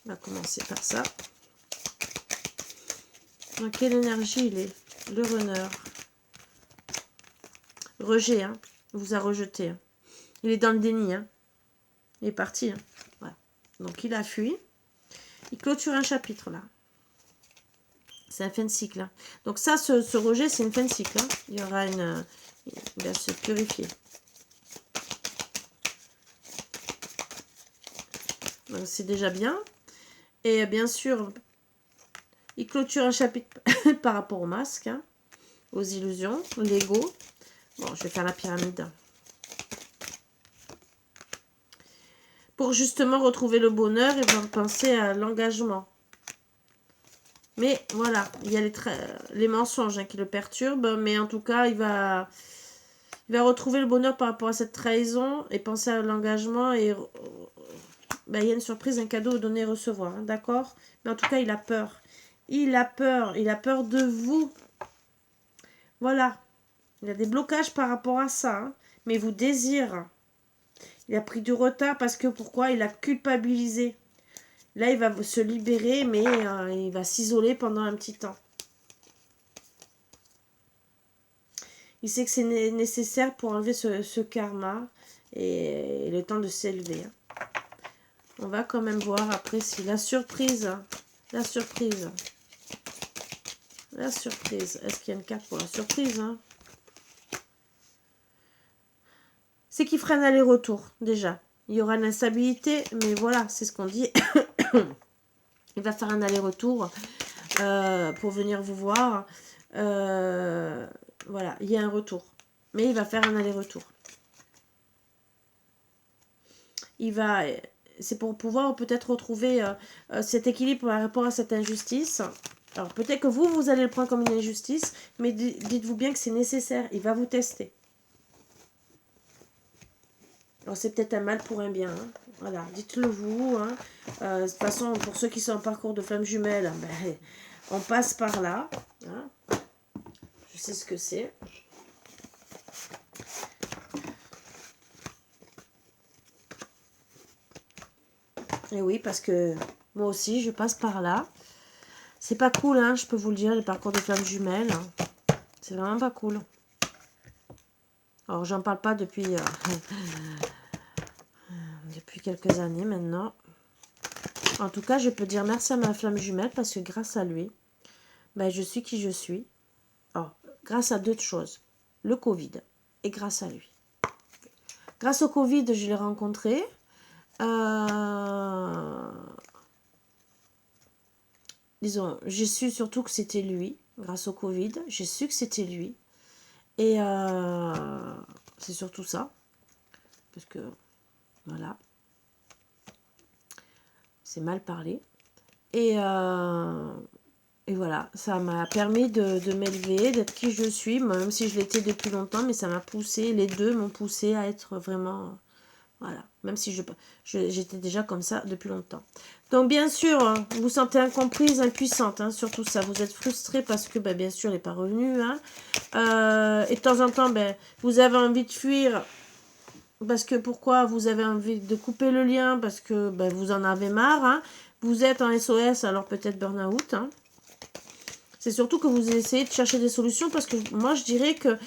On va commencer par ça. Dans quelle énergie il est? Le runner. Rejet, hein. Il vous a rejeté. Hein. Il est dans le déni. Hein. Il est parti. Hein. Voilà. Donc il a fui. Il clôture un chapitre là. C'est un fin de cycle. Hein. Donc ça, ce rejet, c'est une fin de cycle. Hein. Il y aura une... Il va se purifier. Donc c'est déjà bien. Et bien sûr, il clôture un chapitre par rapport au masque, hein, aux illusions, l'ego. Bon, je vais faire la pyramide. Pour justement retrouver le bonheur et penser à l'engagement. Mais voilà, il y a les mensonges hein, qui le perturbent. Mais en tout cas, il va retrouver le bonheur par rapport à cette trahison et penser à l'engagement. Et ben, il y a une surprise, un cadeau donner et recevoir. Hein, d'accord? Mais en tout cas, il a peur. Il a peur. Il a peur de vous. Voilà. Il a des blocages par rapport à ça. Hein, mais il vous désire. Il a pris du retard parce que pourquoi? Il a culpabilisé. Là, il va se libérer, mais il va s'isoler pendant un petit temps. Il sait que c'est nécessaire pour enlever ce karma et le temps de s'élever. Hein. On va quand même voir après si la surprise, est-ce qu'il y a une carte pour la surprise hein? C'est qu'il fera un aller-retour, déjà. Il y aura une instabilité, mais voilà, c'est ce qu'on dit. Il va faire un aller-retour pour venir vous voir. Voilà, il y a un retour. Mais il va faire un aller-retour. C'est pour pouvoir peut-être retrouver cet équilibre par rapport à cette injustice. Alors peut-être que vous allez le prendre comme une injustice, mais dites-vous bien que c'est nécessaire. Il va vous tester. Alors c'est peut-être un mal pour un bien. Hein. Voilà, dites-le vous. Hein. De toute façon, pour ceux qui sont en parcours de flamme jumelle, ben, on passe par là. Hein. Je sais ce que c'est. Et oui, parce que moi aussi, je passe par là. C'est pas cool, hein, je peux vous le dire, les parcours de flamme jumelle. Hein. C'est vraiment pas cool. Alors, j'en parle pas depuis... depuis quelques années maintenant. En tout cas, je peux dire merci à ma flamme jumelle parce que grâce à lui, ben, je suis qui je suis. Alors, grâce à deux choses. Le Covid et grâce à lui. Grâce au Covid, je l'ai rencontré. Disons, j'ai su surtout que c'était lui. Grâce au Covid, j'ai su que c'était lui. Et c'est surtout ça. Parce que, voilà. C'est mal parlé. Et voilà, ça m'a permis de m'élever, d'être qui je suis, même si je l'étais depuis longtemps, mais ça m'a poussé, les deux m'ont poussé à être vraiment, voilà, même si j'étais déjà comme ça depuis longtemps. Donc bien sûr, vous vous sentez incomprise, impuissante, hein, surtout ça, vous êtes frustrée parce que, bien sûr, il n'est pas revenu, hein, et de temps en temps, vous avez envie de fuir, parce que pourquoi vous avez envie de couper le lien, parce que vous en avez marre, hein, vous êtes en SOS, alors peut-être burn-out, hein. C'est surtout que vous essayez de chercher des solutions parce que moi, je dirais que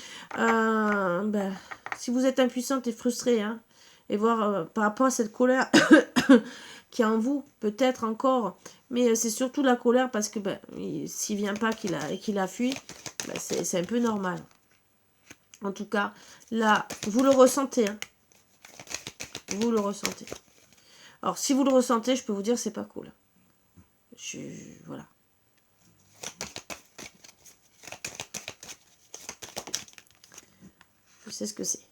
si vous êtes impuissante et frustrée, hein, et voir par rapport à cette colère qui est en vous, peut-être encore, mais c'est surtout la colère parce que s'il ne vient pas qu'il a fui, c'est un peu normal. En tout cas, là, vous le ressentez. Hein. Vous le ressentez. Alors, si vous le ressentez, je peux vous dire c'est pas cool. Voilà. Je sais ce que c'est.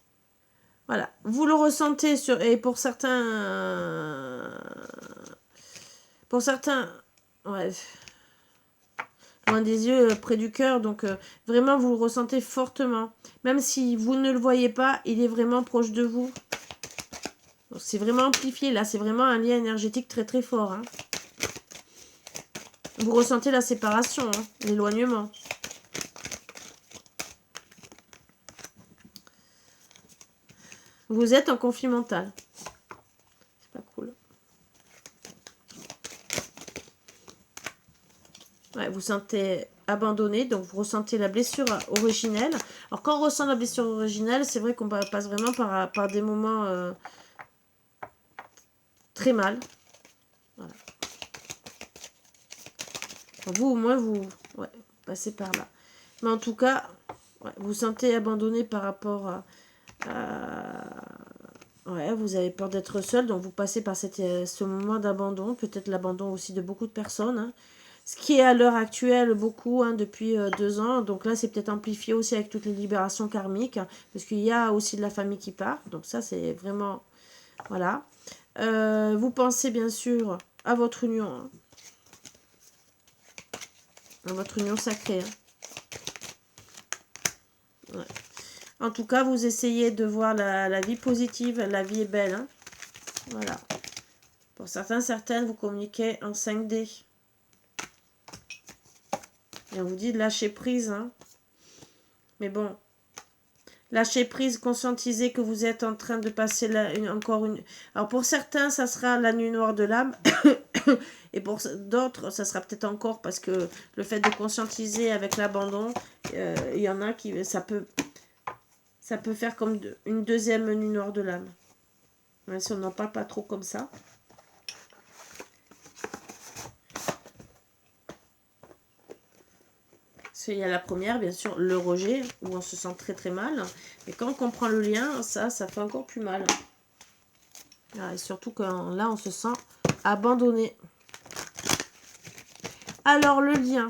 Voilà. Vous le ressentez et pour certains... Ouais. Loin des yeux, près du cœur. Donc, vraiment, vous le ressentez fortement. Même si vous ne le voyez pas, il est vraiment proche de vous. C'est vraiment amplifié. Là, c'est vraiment un lien énergétique très, très fort. Hein. Vous ressentez la séparation, hein, l'éloignement. Vous êtes en conflit mental. C'est pas cool. Ouais, vous sentez abandonné, donc vous ressentez la blessure originelle. Alors quand on ressent la blessure originelle, c'est vrai qu'on passe vraiment par des moments très mal. Voilà. Vous, au moins, vous passez par là. Mais en tout cas, ouais, vous sentez abandonné par rapport ouais, vous avez peur d'être seul, donc vous passez par ce moment d'abandon, peut-être l'abandon aussi de beaucoup de personnes. Hein. Ce qui est à l'heure actuelle beaucoup, hein, depuis 2 ans. Donc là, c'est peut-être amplifié aussi avec toutes les libérations karmiques, hein, parce qu'il y a aussi de la famille qui part. Donc ça, c'est vraiment... Voilà. Vous pensez bien sûr à votre union. Hein, à votre union sacrée. Hein. Ouais. En tout cas, vous essayez de voir la vie positive. La vie est belle. Hein. Voilà. Pour certains, certaines, vous communiquez en 5D. Et on vous dit de lâcher prise. Hein. Mais bon, lâcher prise, conscientiser que vous êtes en train de passer encore une... Alors pour certains, ça sera la nuit noire de l'âme. Et pour d'autres, ça sera peut-être encore parce que le fait de conscientiser avec l'abandon, il y en a qui... Ça peut faire comme une deuxième nuit noire de l'âme. Même si on n'en parle pas trop comme ça. Il y a la première, bien sûr, le rejet, où on se sent très très mal. Mais quand on comprend le lien, ça fait encore plus mal. Et surtout quand là, on se sent abandonné. Alors, le lien.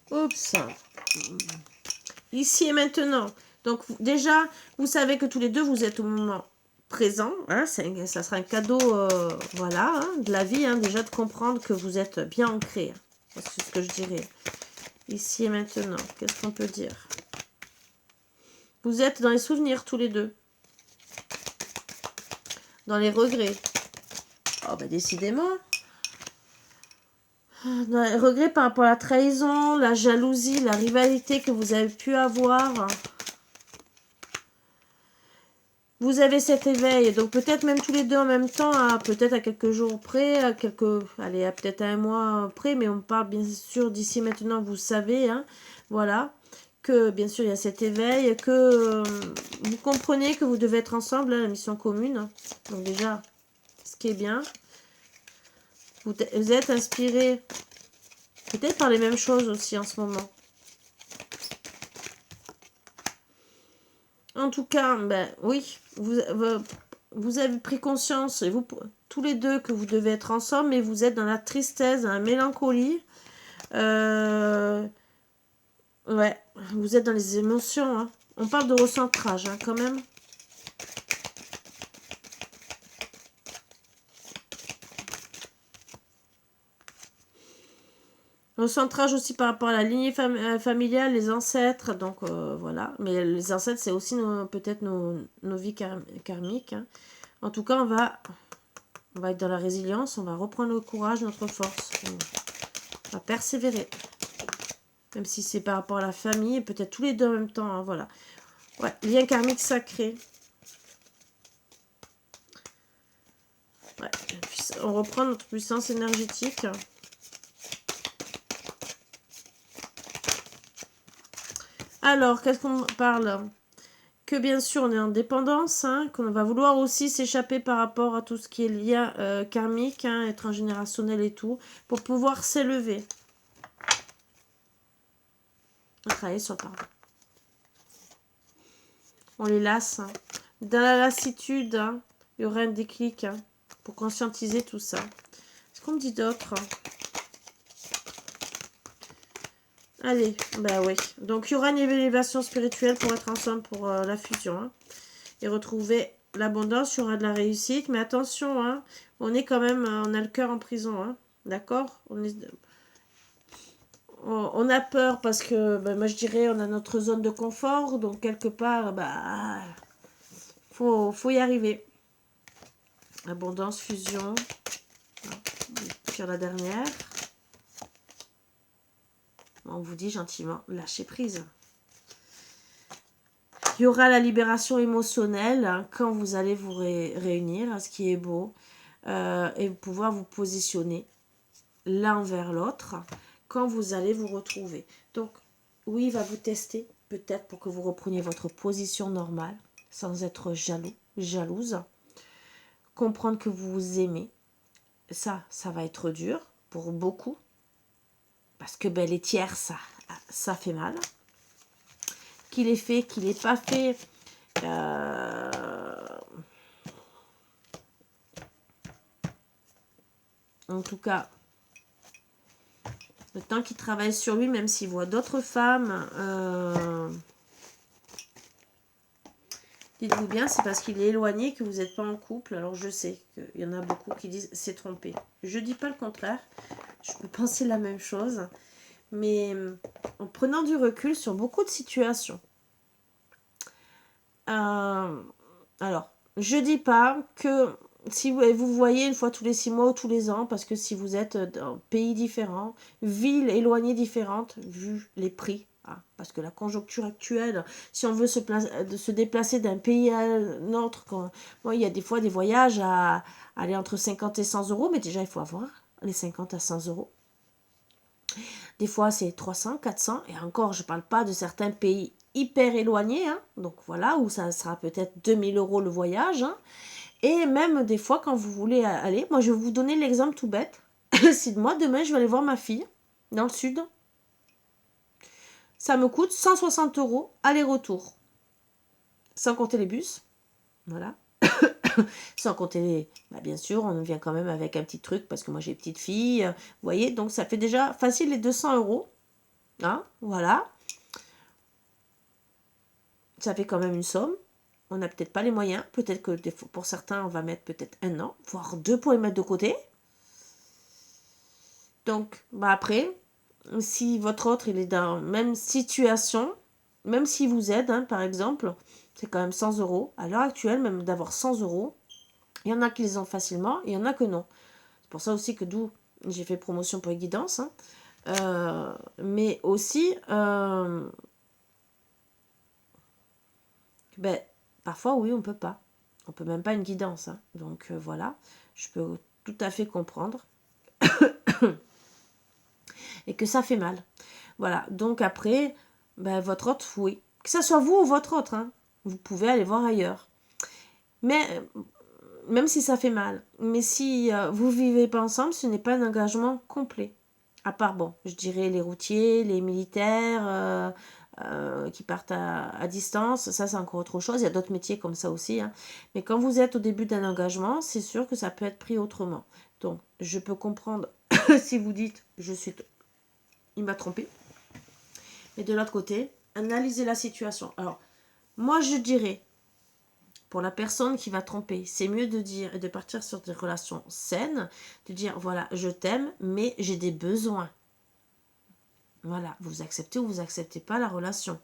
Oups. Ici et maintenant. Donc, déjà, vous savez que tous les deux, vous êtes au moment présent. Hein, ça sera un cadeau, voilà, hein, de la vie. Hein, déjà, de comprendre que vous êtes bien ancré. C'est ce que je dirais. Ici et maintenant. Qu'est-ce qu'on peut dire? Vous êtes dans les souvenirs, tous les deux. Dans les regrets. Oh, bah, décidément. Dans les regrets par rapport à la trahison, la jalousie, la rivalité que vous avez pu avoir. Vous avez cet éveil, donc peut-être même tous les deux en même temps, peut-être à quelques jours près, allez, à peut-être à un mois près, mais on parle bien sûr d'ici maintenant, vous savez, hein, voilà, que bien sûr il y a cet éveil, que vous comprenez que vous devez être ensemble, hein, la mission commune, hein. Donc déjà, ce qui est bien, vous êtes inspiré peut-être par les mêmes choses aussi en ce moment. En tout cas, ben oui, vous avez pris conscience, et vous tous les deux, que vous devez être ensemble, mais vous êtes dans la tristesse, dans la mélancolie. Ouais, vous êtes dans les émotions. Hein. On parle de recentrage, hein, quand même. Recentrage aussi par rapport à la lignée familiale, les ancêtres. Donc, voilà. Mais les ancêtres, c'est aussi peut-être nos vies karmiques. Hein. En tout cas, on va être dans la résilience. On va reprendre le courage, notre force. On va persévérer. Même si c'est par rapport à la famille, peut-être tous les deux en même temps, hein, voilà. Ouais, lien karmique sacré. Ouais, on reprend notre puissance énergétique. Alors, qu'est-ce qu'on parle? Que bien sûr, on est en dépendance, hein, qu'on va vouloir aussi s'échapper par rapport à tout ce qui est lien karmique, hein, être transgénérationnel et tout, pour pouvoir s'élever. Travailler sur le pardon. On les lasse. Hein. Dans la lassitude, hein, il y aurait un déclic hein, pour conscientiser tout ça. Est-ce qu'on me dit d'autre? Allez, bah oui. Donc il y aura une élévation spirituelle pour être ensemble pour la fusion. Hein, et retrouver l'abondance, il y aura de la réussite. Mais attention, hein, on est quand même, on a le cœur en prison. Hein, d'accord? On a peur parce que, bah, moi je dirais, on a notre zone de confort. Donc quelque part, bah, faut y arriver. Abondance, fusion. Sur la dernière. On vous dit gentiment, lâchez prise. il y aura la libération émotionnelle hein, quand vous allez vous réunir, hein, ce qui est beau, et pouvoir vous positionner l'un vers l'autre quand vous allez vous retrouver. Donc, oui, il va vous tester, peut-être pour que vous repreniez votre position normale, sans être jaloux, jalouse. Comprendre que vous vous aimez, ça va être dur pour beaucoup, parce que ben, les tiers, ça fait mal. Qu'il est fait, qu'il n'est pas fait, en tout cas, le temps qu'il travaille sur lui, même s'il voit d'autres femmes, dites-vous bien, c'est parce qu'il est éloigné que vous n'êtes pas en couple. Alors je sais qu'il y en a beaucoup qui disent c'est trompé. Je ne dis pas le contraire, je peux penser la même chose, mais en prenant du recul sur beaucoup de situations. Alors, je dis pas que si vous voyez une fois tous les 6 mois ou tous les ans, parce que si vous êtes dans pays différents, villes éloignées différentes, vu les prix, hein, parce que la conjoncture actuelle, si on veut se déplacer d'un pays à un autre, il y a des fois des voyages à aller entre 50 et 100 euros, mais déjà il faut avoir les 50 à 100 euros. Des fois c'est 300, 400, et encore je parle pas de certains pays hyper éloignés, hein, donc voilà, où ça sera peut-être 2000 euros le voyage, hein. Et même des fois, quand vous voulez aller, moi je vais vous donner l'exemple tout bête. Si moi demain je vais aller voir ma fille dans le sud, ça me coûte 160 euros aller-retour. Sans compter les bus. Voilà. Sans compter bien sûr, on vient quand même avec un petit truc parce que moi j'ai une petite fille. Vous voyez, donc ça fait déjà facile les 200 euros. Hein, voilà. Ça fait quand même une somme. On n'a peut-être pas les moyens. Peut-être que pour certains, on va mettre peut-être 1 an, voire 2 pour les mettre de côté. Donc, après, si votre autre, il est dans la même situation, même s'il vous aide, hein, par exemple, c'est quand même 100 euros. À l'heure actuelle, même d'avoir 100 euros, il y en a qui les ont facilement, et il y en a que non. C'est pour ça aussi que d'où j'ai fait promotion pour les guidances. Hein. Mais aussi, parfois, oui, on peut pas. On peut même pas une guidance. Hein. Donc, voilà, je peux tout à fait comprendre. Et que ça fait mal. Voilà, donc après, votre autre, oui. Que ce soit vous ou votre autre, hein, vous pouvez aller voir ailleurs. Mais, même si ça fait mal, mais si vous ne vivez pas ensemble, ce n'est pas un engagement complet. À part, bon, je dirais les routiers, les militaires qui partent à distance, ça c'est encore autre chose. Il y a d'autres métiers comme ça aussi. Hein. Mais quand vous êtes au début d'un engagement, c'est sûr que ça peut être pris autrement. Donc, je peux comprendre si vous dites, il m'a trompé. Mais de l'autre côté, analysez la situation. Alors, moi je dirais, pour la personne qui va tromper, c'est mieux de partir sur des relations saines, de dire, voilà, je t'aime, mais j'ai des besoins. Voilà, vous acceptez ou vous acceptez pas la relation.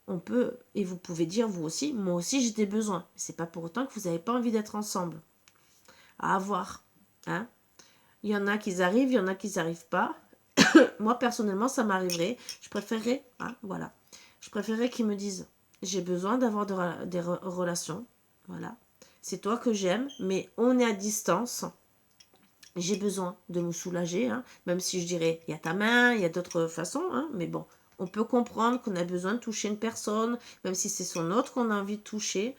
On peut, et vous pouvez dire vous aussi, moi aussi j'ai des besoins. C'est pas pour autant que vous n'avez pas envie d'être ensemble. À avoir. Hein. Il y en a qui arrivent, il y en a qui n'arrivent pas. Moi, personnellement, ça m'arriverait. Je préférerais, voilà. Je préférerais qu'ils me disent, j'ai besoin d'avoir des relations. Voilà. C'est toi que j'aime, mais on est à distance. J'ai besoin de me soulager. Hein. Même si je dirais, il y a ta main, il y a d'autres façons. Hein, mais bon, on peut comprendre qu'on a besoin de toucher une personne, même si c'est son autre qu'on a envie de toucher.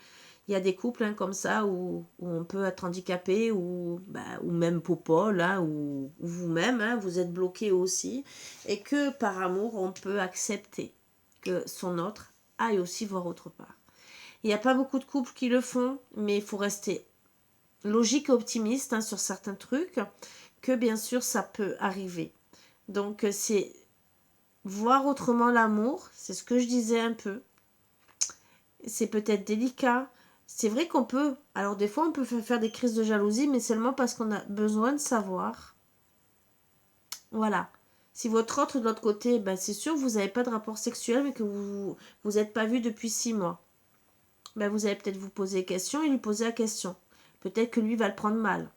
Il y a des couples comme ça où on peut être handicapé ou même popole hein, ou vous-même, hein, vous êtes bloqué aussi. Et que par amour, on peut accepter que son autre aille aussi voir autre part. Il n'y a pas beaucoup de couples qui le font, mais il faut rester logique et optimiste hein, sur certains trucs, que bien sûr ça peut arriver. Donc c'est voir autrement l'amour, c'est ce que je disais un peu. C'est peut-être délicat. C'est vrai qu'on peut, alors des fois on peut faire des crises de jalousie, mais seulement parce qu'on a besoin de savoir. Voilà. Si votre autre de l'autre côté, c'est sûr vous n'avez pas de rapport sexuel, mais que vous n'êtes pas vu depuis 6 mois. Vous allez peut-être vous poser des questions et lui poser la question. Peut-être que lui va le prendre mal.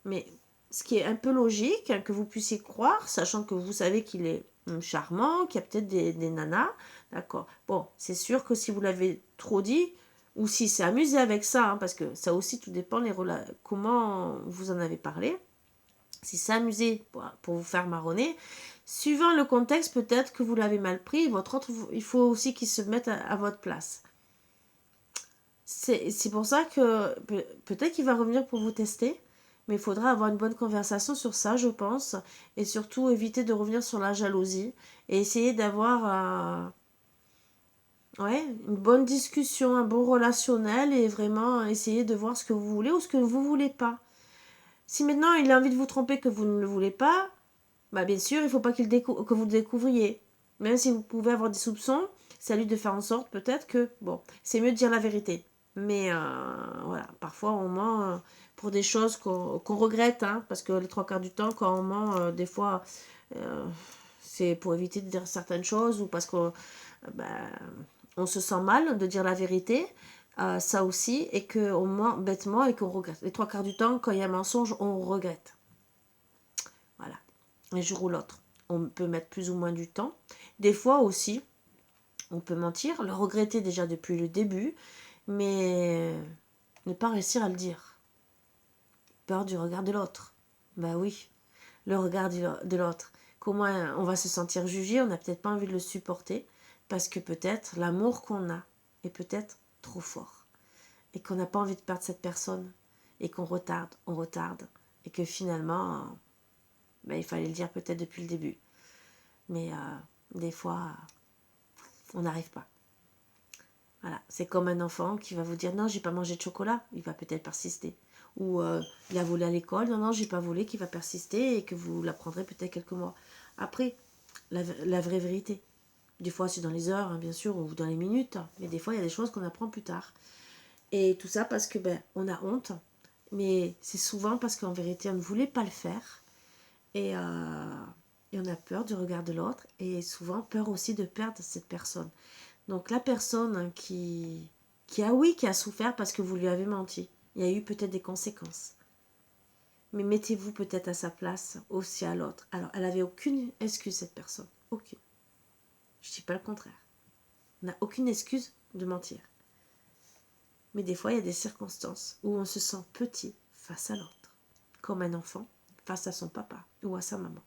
Mais ce qui est un peu logique, hein, que vous puissiez croire, sachant que vous savez qu'il est charmant, qu'il y a peut-être des nanas, d'accord. Bon, c'est sûr que si vous l'avez trop dit, ou si c'est amusé avec ça, hein, parce que ça aussi tout dépend comment vous en avez parlé. Si c'est amusé pour vous faire marronner, suivant le contexte, peut-être que vous l'avez mal pris, il faut aussi qu'il se mette à votre place. C'est pour ça que peut-être qu'il va revenir pour vous tester, mais il faudra avoir une bonne conversation sur ça, je pense, et surtout éviter de revenir sur la jalousie et essayer d'avoir une bonne discussion, un bon relationnel et vraiment essayer de voir ce que vous voulez ou ce que vous voulez pas. Si maintenant il a envie de vous tromper que vous ne le voulez pas, bah bien sûr, il ne faut pas que vous le découvriez. Même si vous pouvez avoir des soupçons, c'est à lui de faire en sorte peut-être que, bon, c'est mieux de dire la vérité. Mais voilà, parfois on ment pour des choses qu'on regrette, hein, parce que les trois quarts du temps, quand on ment, des fois, c'est pour éviter de dire certaines choses ou parce qu'on on se sent mal de dire la vérité. Ça aussi, et qu'on ment bêtement et qu'on regrette. Les trois quarts du temps, quand il y a un mensonge, on regrette. Voilà. Un jour ou l'autre. On peut mettre plus ou moins du temps. Des fois aussi, on peut mentir, le regretter déjà depuis le début, mais ne pas réussir à le dire. Peur du regard de l'autre. Bah oui, le regard de l'autre. Comment on va se sentir jugé, on n'a peut-être pas envie de le supporter, parce que peut-être l'amour qu'on a est peut-être trop fort. Et qu'on n'a pas envie de perdre cette personne. Et qu'on on retarde. Et que finalement, il fallait le dire peut-être depuis le début. Mais des fois, on n'arrive pas. Voilà, c'est comme un enfant qui va vous dire non, j'ai pas mangé de chocolat, il va peut-être persister. Ou il a volé à l'école, non, j'ai pas volé, qui va persister et que vous l'apprendrez peut-être quelques mois après. La vraie vérité. Des fois, c'est dans les heures, hein, bien sûr, ou dans les minutes, mais des fois, il y a des choses qu'on apprend plus tard. Et tout ça parce que on a honte, mais c'est souvent parce qu'en vérité, on ne voulait pas le faire. Et on a peur du regard de l'autre et souvent peur aussi de perdre cette personne. Donc la personne qui a souffert parce que vous lui avez menti. Il y a eu peut-être des conséquences. Mais mettez-vous peut-être à sa place aussi à l'autre. Alors, elle n'avait aucune excuse, cette personne. Aucune. Je ne dis pas le contraire. On n'a aucune excuse de mentir. Mais des fois, il y a des circonstances où on se sent petit face à l'autre. Comme un enfant face à son papa ou à sa maman.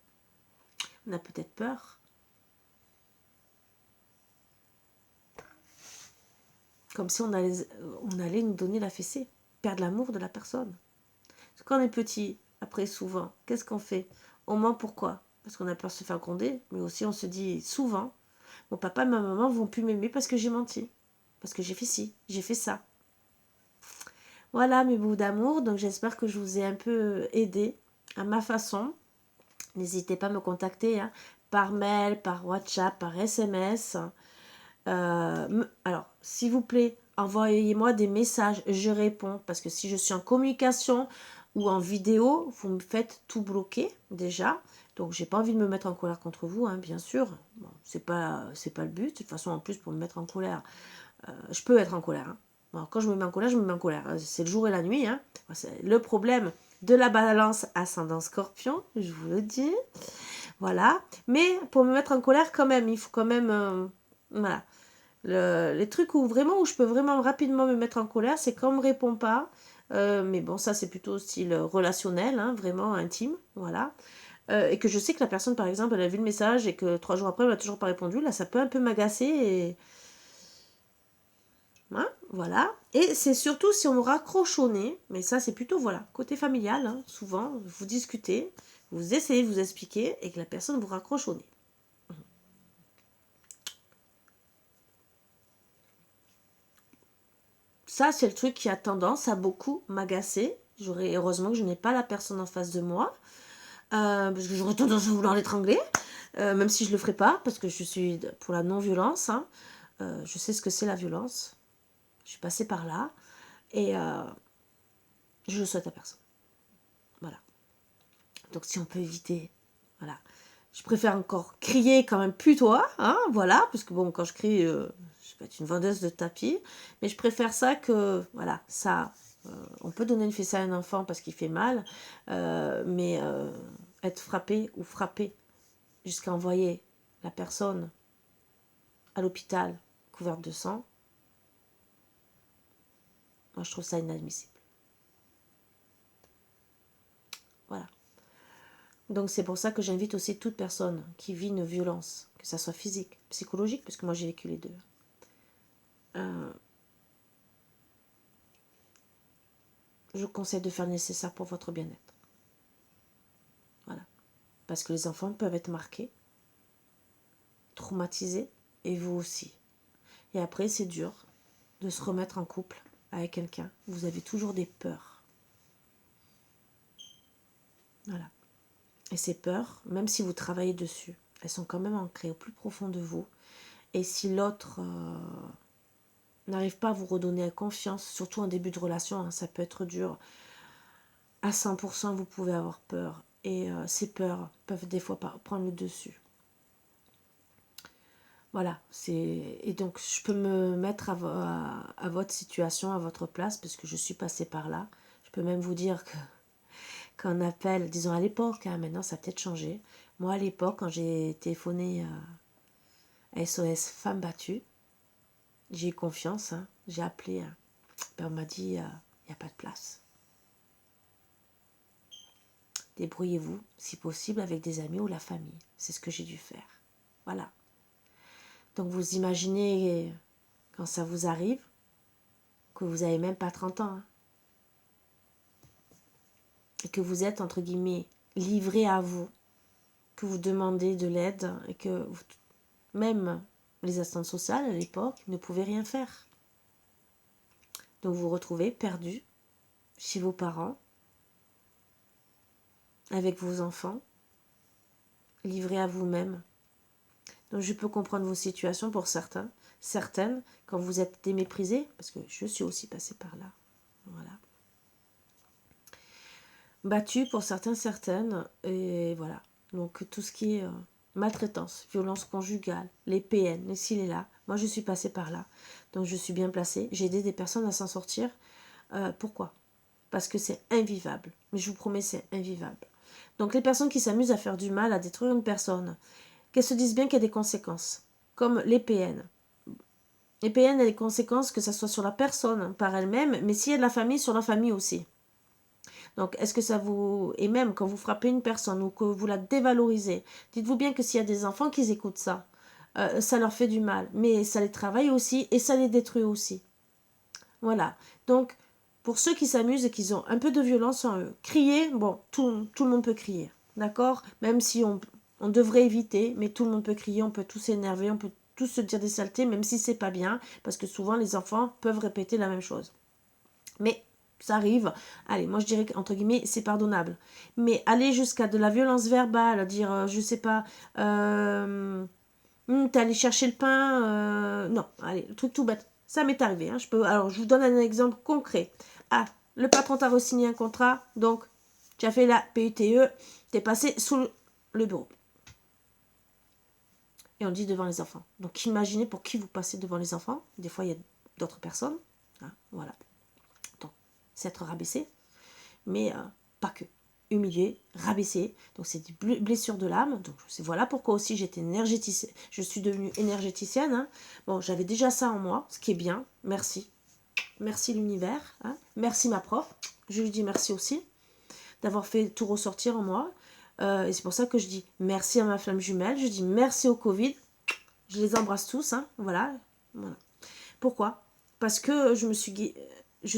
On a peut-être peur. Comme si on allait nous donner la fessée. Perdre l'amour de la personne. Quand on est petit, après souvent, qu'est-ce qu'on fait? On ment pourquoi? Parce qu'on a peur de se faire gronder, mais aussi on se dit souvent, mon papa et ma maman vont plus m'aimer parce que j'ai menti. Parce que j'ai fait ci, j'ai fait ça. Voilà mes bouts d'amour, donc j'espère que je vous ai un peu aidé à ma façon. N'hésitez pas à me contacter par mail, par WhatsApp, par SMS. Alors, s'il vous plaît, envoyez-moi des messages, je réponds. Parce que si je suis en communication ou en vidéo, vous me faites tout bloquer déjà. Donc, j'ai pas envie de me mettre en colère contre vous, bien sûr. Bon, c'est pas le but. De toute façon, en plus, pour me mettre en colère, je peux être en colère. Bon, quand je me mets en colère, je me mets en colère. C'est le jour et la nuit. C'est le problème de la balance ascendant scorpion, je vous le dis. Voilà. Mais pour me mettre en colère, quand même, il faut quand même... voilà. Les trucs où je peux vraiment rapidement me mettre en colère, c'est quand on me répond pas. Mais bon, ça c'est plutôt style relationnel, vraiment intime, voilà. Et que je sais que la personne, par exemple, elle a vu le message et que 3 jours après, elle m'a toujours pas répondu. Là, ça peut un peu m'agacer et... voilà. Et c'est surtout si on me raccroche au nez, mais ça c'est plutôt, voilà, côté familial, souvent, vous discutez, vous essayez de vous expliquer et que la personne vous raccroche au nez. Ça, c'est le truc qui a tendance à beaucoup m'agacer. Heureusement que je n'ai pas la personne en face de moi. Parce que j'aurais tendance à vouloir l'étrangler. Même si je ne le ferai pas, parce que je suis pour la non-violence. Je sais ce que c'est la violence. Je suis passée par là. Et je le souhaite à personne. Voilà. Donc si on peut éviter... Voilà. Je préfère encore crier quand même plus toi. Voilà. Parce que bon, quand je crie... je peux être une vendeuse de tapis, mais je préfère ça que, voilà, ça, on peut donner une fessée à un enfant parce qu'il fait mal, mais être frappé ou frappé jusqu'à envoyer la personne à l'hôpital couverte de sang, moi je trouve ça inadmissible. Voilà. Donc c'est pour ça que j'invite aussi toute personne qui vit une violence, que ça soit physique, psychologique, parce que moi j'ai vécu les deux. Je conseille de faire le nécessaire pour votre bien-être. Voilà. Parce que les enfants peuvent être marqués, traumatisés, et vous aussi. Et après, c'est dur de se remettre en couple avec quelqu'un. Vous avez toujours des peurs. Voilà. Et ces peurs, même si vous travaillez dessus, elles sont quand même ancrées au plus profond de vous. Et si l'autre n'arrive pas à vous redonner confiance, surtout en début de relation, hein, ça peut être dur, à 100%, vous pouvez avoir peur. Et ces peurs peuvent des fois prendre le dessus. Voilà, et donc je peux me mettre à votre situation, à votre place, parce que je suis passée par là. Je peux même vous dire que qu'on appelle, disons à l'époque, hein, maintenant ça a peut-être changé. Moi à l'époque, quand j'ai téléphoné à SOS Femmes Battues, j'ai eu confiance, hein, j'ai appelé, ben on m'a dit, il n'y a pas de place. Débrouillez-vous, si possible, avec des amis ou la famille. C'est ce que j'ai dû faire. Voilà. Donc vous imaginez quand ça vous arrive, que vous n'avez même pas 30 ans, hein, et que vous êtes, entre guillemets, livré à vous, que vous demandez de l'aide, et que même les assistantes sociales, à l'époque, ne pouvaient rien faire. Donc vous vous retrouvez perdu chez vos parents, avec vos enfants, livrés à vous-même. Donc je peux comprendre vos situations pour certaines, quand vous êtes déméprisé, parce que je suis aussi passée par là. Voilà. Battu pour certaines, et voilà. Donc tout ce qui est maltraitance, violence conjugale, les PN, les ci, les là, moi je suis passée par là. Donc je suis bien placée. J'ai aidé des personnes à s'en sortir. Pourquoi ? Parce que c'est invivable. Mais je vous promets, c'est invivable. Donc les personnes qui s'amusent à faire du mal, à détruire une personne, qu'elles se disent bien qu'il y a des conséquences. Comme les PN. Les PN a des conséquences, que ce soit sur la personne par elle-même, mais s'il y a de la famille, sur la famille aussi. Donc, est-ce que ça vous... Et même quand vous frappez une personne ou que vous la dévalorisez, dites-vous bien que s'il y a des enfants qui écoutent ça, ça leur fait du mal. Mais ça les travaille aussi et ça les détruit aussi. Voilà. Donc, pour ceux qui s'amusent et qui ont un peu de violence en eux, crier, bon, tout le monde peut crier. D'accord ? Même si on devrait éviter, mais tout le monde peut crier, on peut tous s'énerver, on peut tous se dire des saletés, même si c'est pas bien, parce que souvent les enfants peuvent répéter la même chose. Mais ça arrive, allez, moi je dirais qu'entre guillemets, c'est pardonnable. Mais aller jusqu'à de la violence verbale, dire, je sais pas, t'es allé chercher le pain, non, allez, le truc tout bête. Ça m'est arrivé, hein, alors je vous donne un exemple concret. Ah, le patron t'a re-signé un contrat, donc tu as fait la PUTE, t'es passé sous le bureau. Et on dit devant les enfants. Donc imaginez pour qui vous passez devant les enfants. Des fois, il y a d'autres personnes. Hein, voilà. Donc, c'est être rabaissé. Mais pas que. Humilié, rabaissé. Donc, c'est des blessures de l'âme. Donc, voilà pourquoi aussi j'étais énergéticienne. Je suis devenue énergéticienne. Hein. Bon, j'avais déjà ça en moi, ce qui est bien. Merci. Merci l'univers. Hein. Merci ma prof. Je lui dis merci aussi d'avoir fait tout ressortir en moi. Et c'est pour ça que je dis merci à ma flamme jumelle, je dis merci au Covid, je les embrasse tous, hein, voilà. Pourquoi ? Parce que je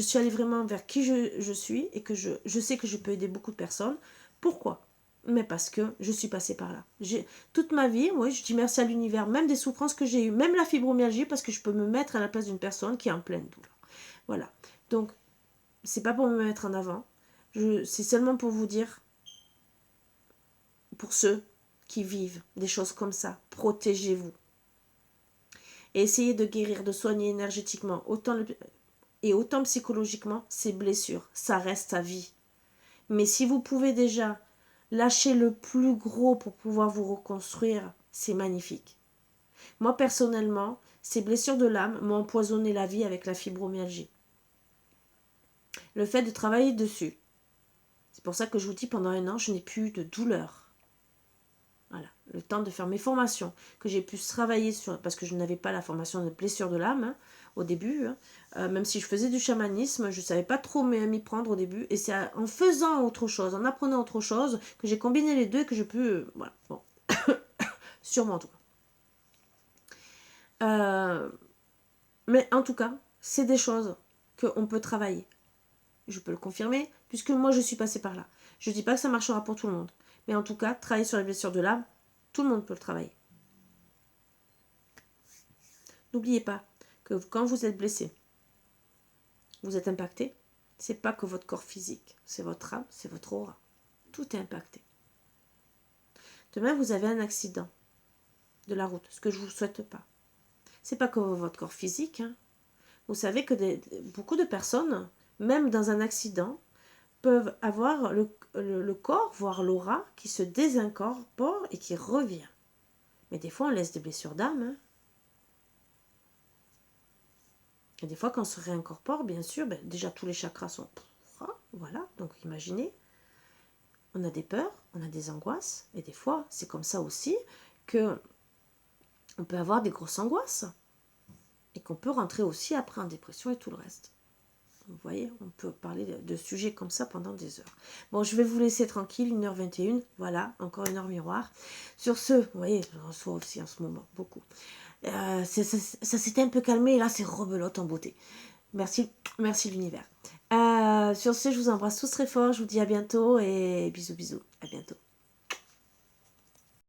suis allée vraiment vers qui je suis et que je sais que je peux aider beaucoup de personnes. Pourquoi ? Mais parce que je suis passée par là. Toute ma vie, ouais, je dis merci à l'univers, même des souffrances que j'ai eues, même la fibromyalgie, parce que je peux me mettre à la place d'une personne qui est en pleine douleur. Voilà. Donc, c'est pas pour me mettre en avant, c'est seulement pour vous dire, pour ceux qui vivent des choses comme ça, protégez-vous. Et essayez de guérir, de soigner énergétiquement, autant psychologiquement, ces blessures. Ça reste à vie. Mais si vous pouvez déjà lâcher le plus gros pour pouvoir vous reconstruire, c'est magnifique. Moi, personnellement, ces blessures de l'âme m'ont empoisonné la vie avec la fibromyalgie. Le fait de travailler dessus. C'est pour ça que je vous dis, pendant 1 an, je n'ai plus eu de douleur. Voilà, le temps de faire mes formations, que j'ai pu travailler sur, parce que je n'avais pas la formation de blessure de l'âme hein, au début, hein. Même si je faisais du chamanisme, je ne savais pas trop m'y prendre au début, et c'est en faisant autre chose, en apprenant autre chose, que j'ai combiné les deux et que j'ai pu, voilà, bon, surmonter. Mais en tout cas, c'est des choses qu'on peut travailler. Je peux le confirmer, puisque moi je suis passée par là. Je ne dis pas que ça marchera pour tout le monde, mais en tout cas, travailler sur les blessures de l'âme, tout le monde peut le travailler. N'oubliez pas que quand vous êtes blessé, vous êtes impacté, c'est pas que votre corps physique, c'est votre âme, c'est votre aura. Tout est impacté. Demain, vous avez un accident de la route, ce que je ne vous souhaite pas. C'est pas que votre corps physique. Hein. Vous savez que beaucoup de personnes, même dans un accident, peuvent avoir le corps, voire l'aura, qui se désincorpore et qui revient. Mais des fois, on laisse des blessures d'âme. Hein. Et des fois, quand on se réincorpore, bien sûr, déjà tous les chakras sont... Voilà, donc imaginez, on a des peurs, on a des angoisses, et des fois, c'est comme ça aussi que on peut avoir des grosses angoisses, et qu'on peut rentrer aussi après en dépression et tout le reste. Vous voyez, on peut parler de sujets comme ça pendant des heures. Bon, je vais vous laisser tranquille, 1h21, voilà, encore une heure miroir. Sur ce, vous voyez, je reçois aussi en ce moment, beaucoup. Ça s'était un peu calmé, et là, c'est rebelote en beauté. Merci l'univers. Sur ce, je vous embrasse tous très fort, je vous dis à bientôt, et bisous, bisous, à bientôt.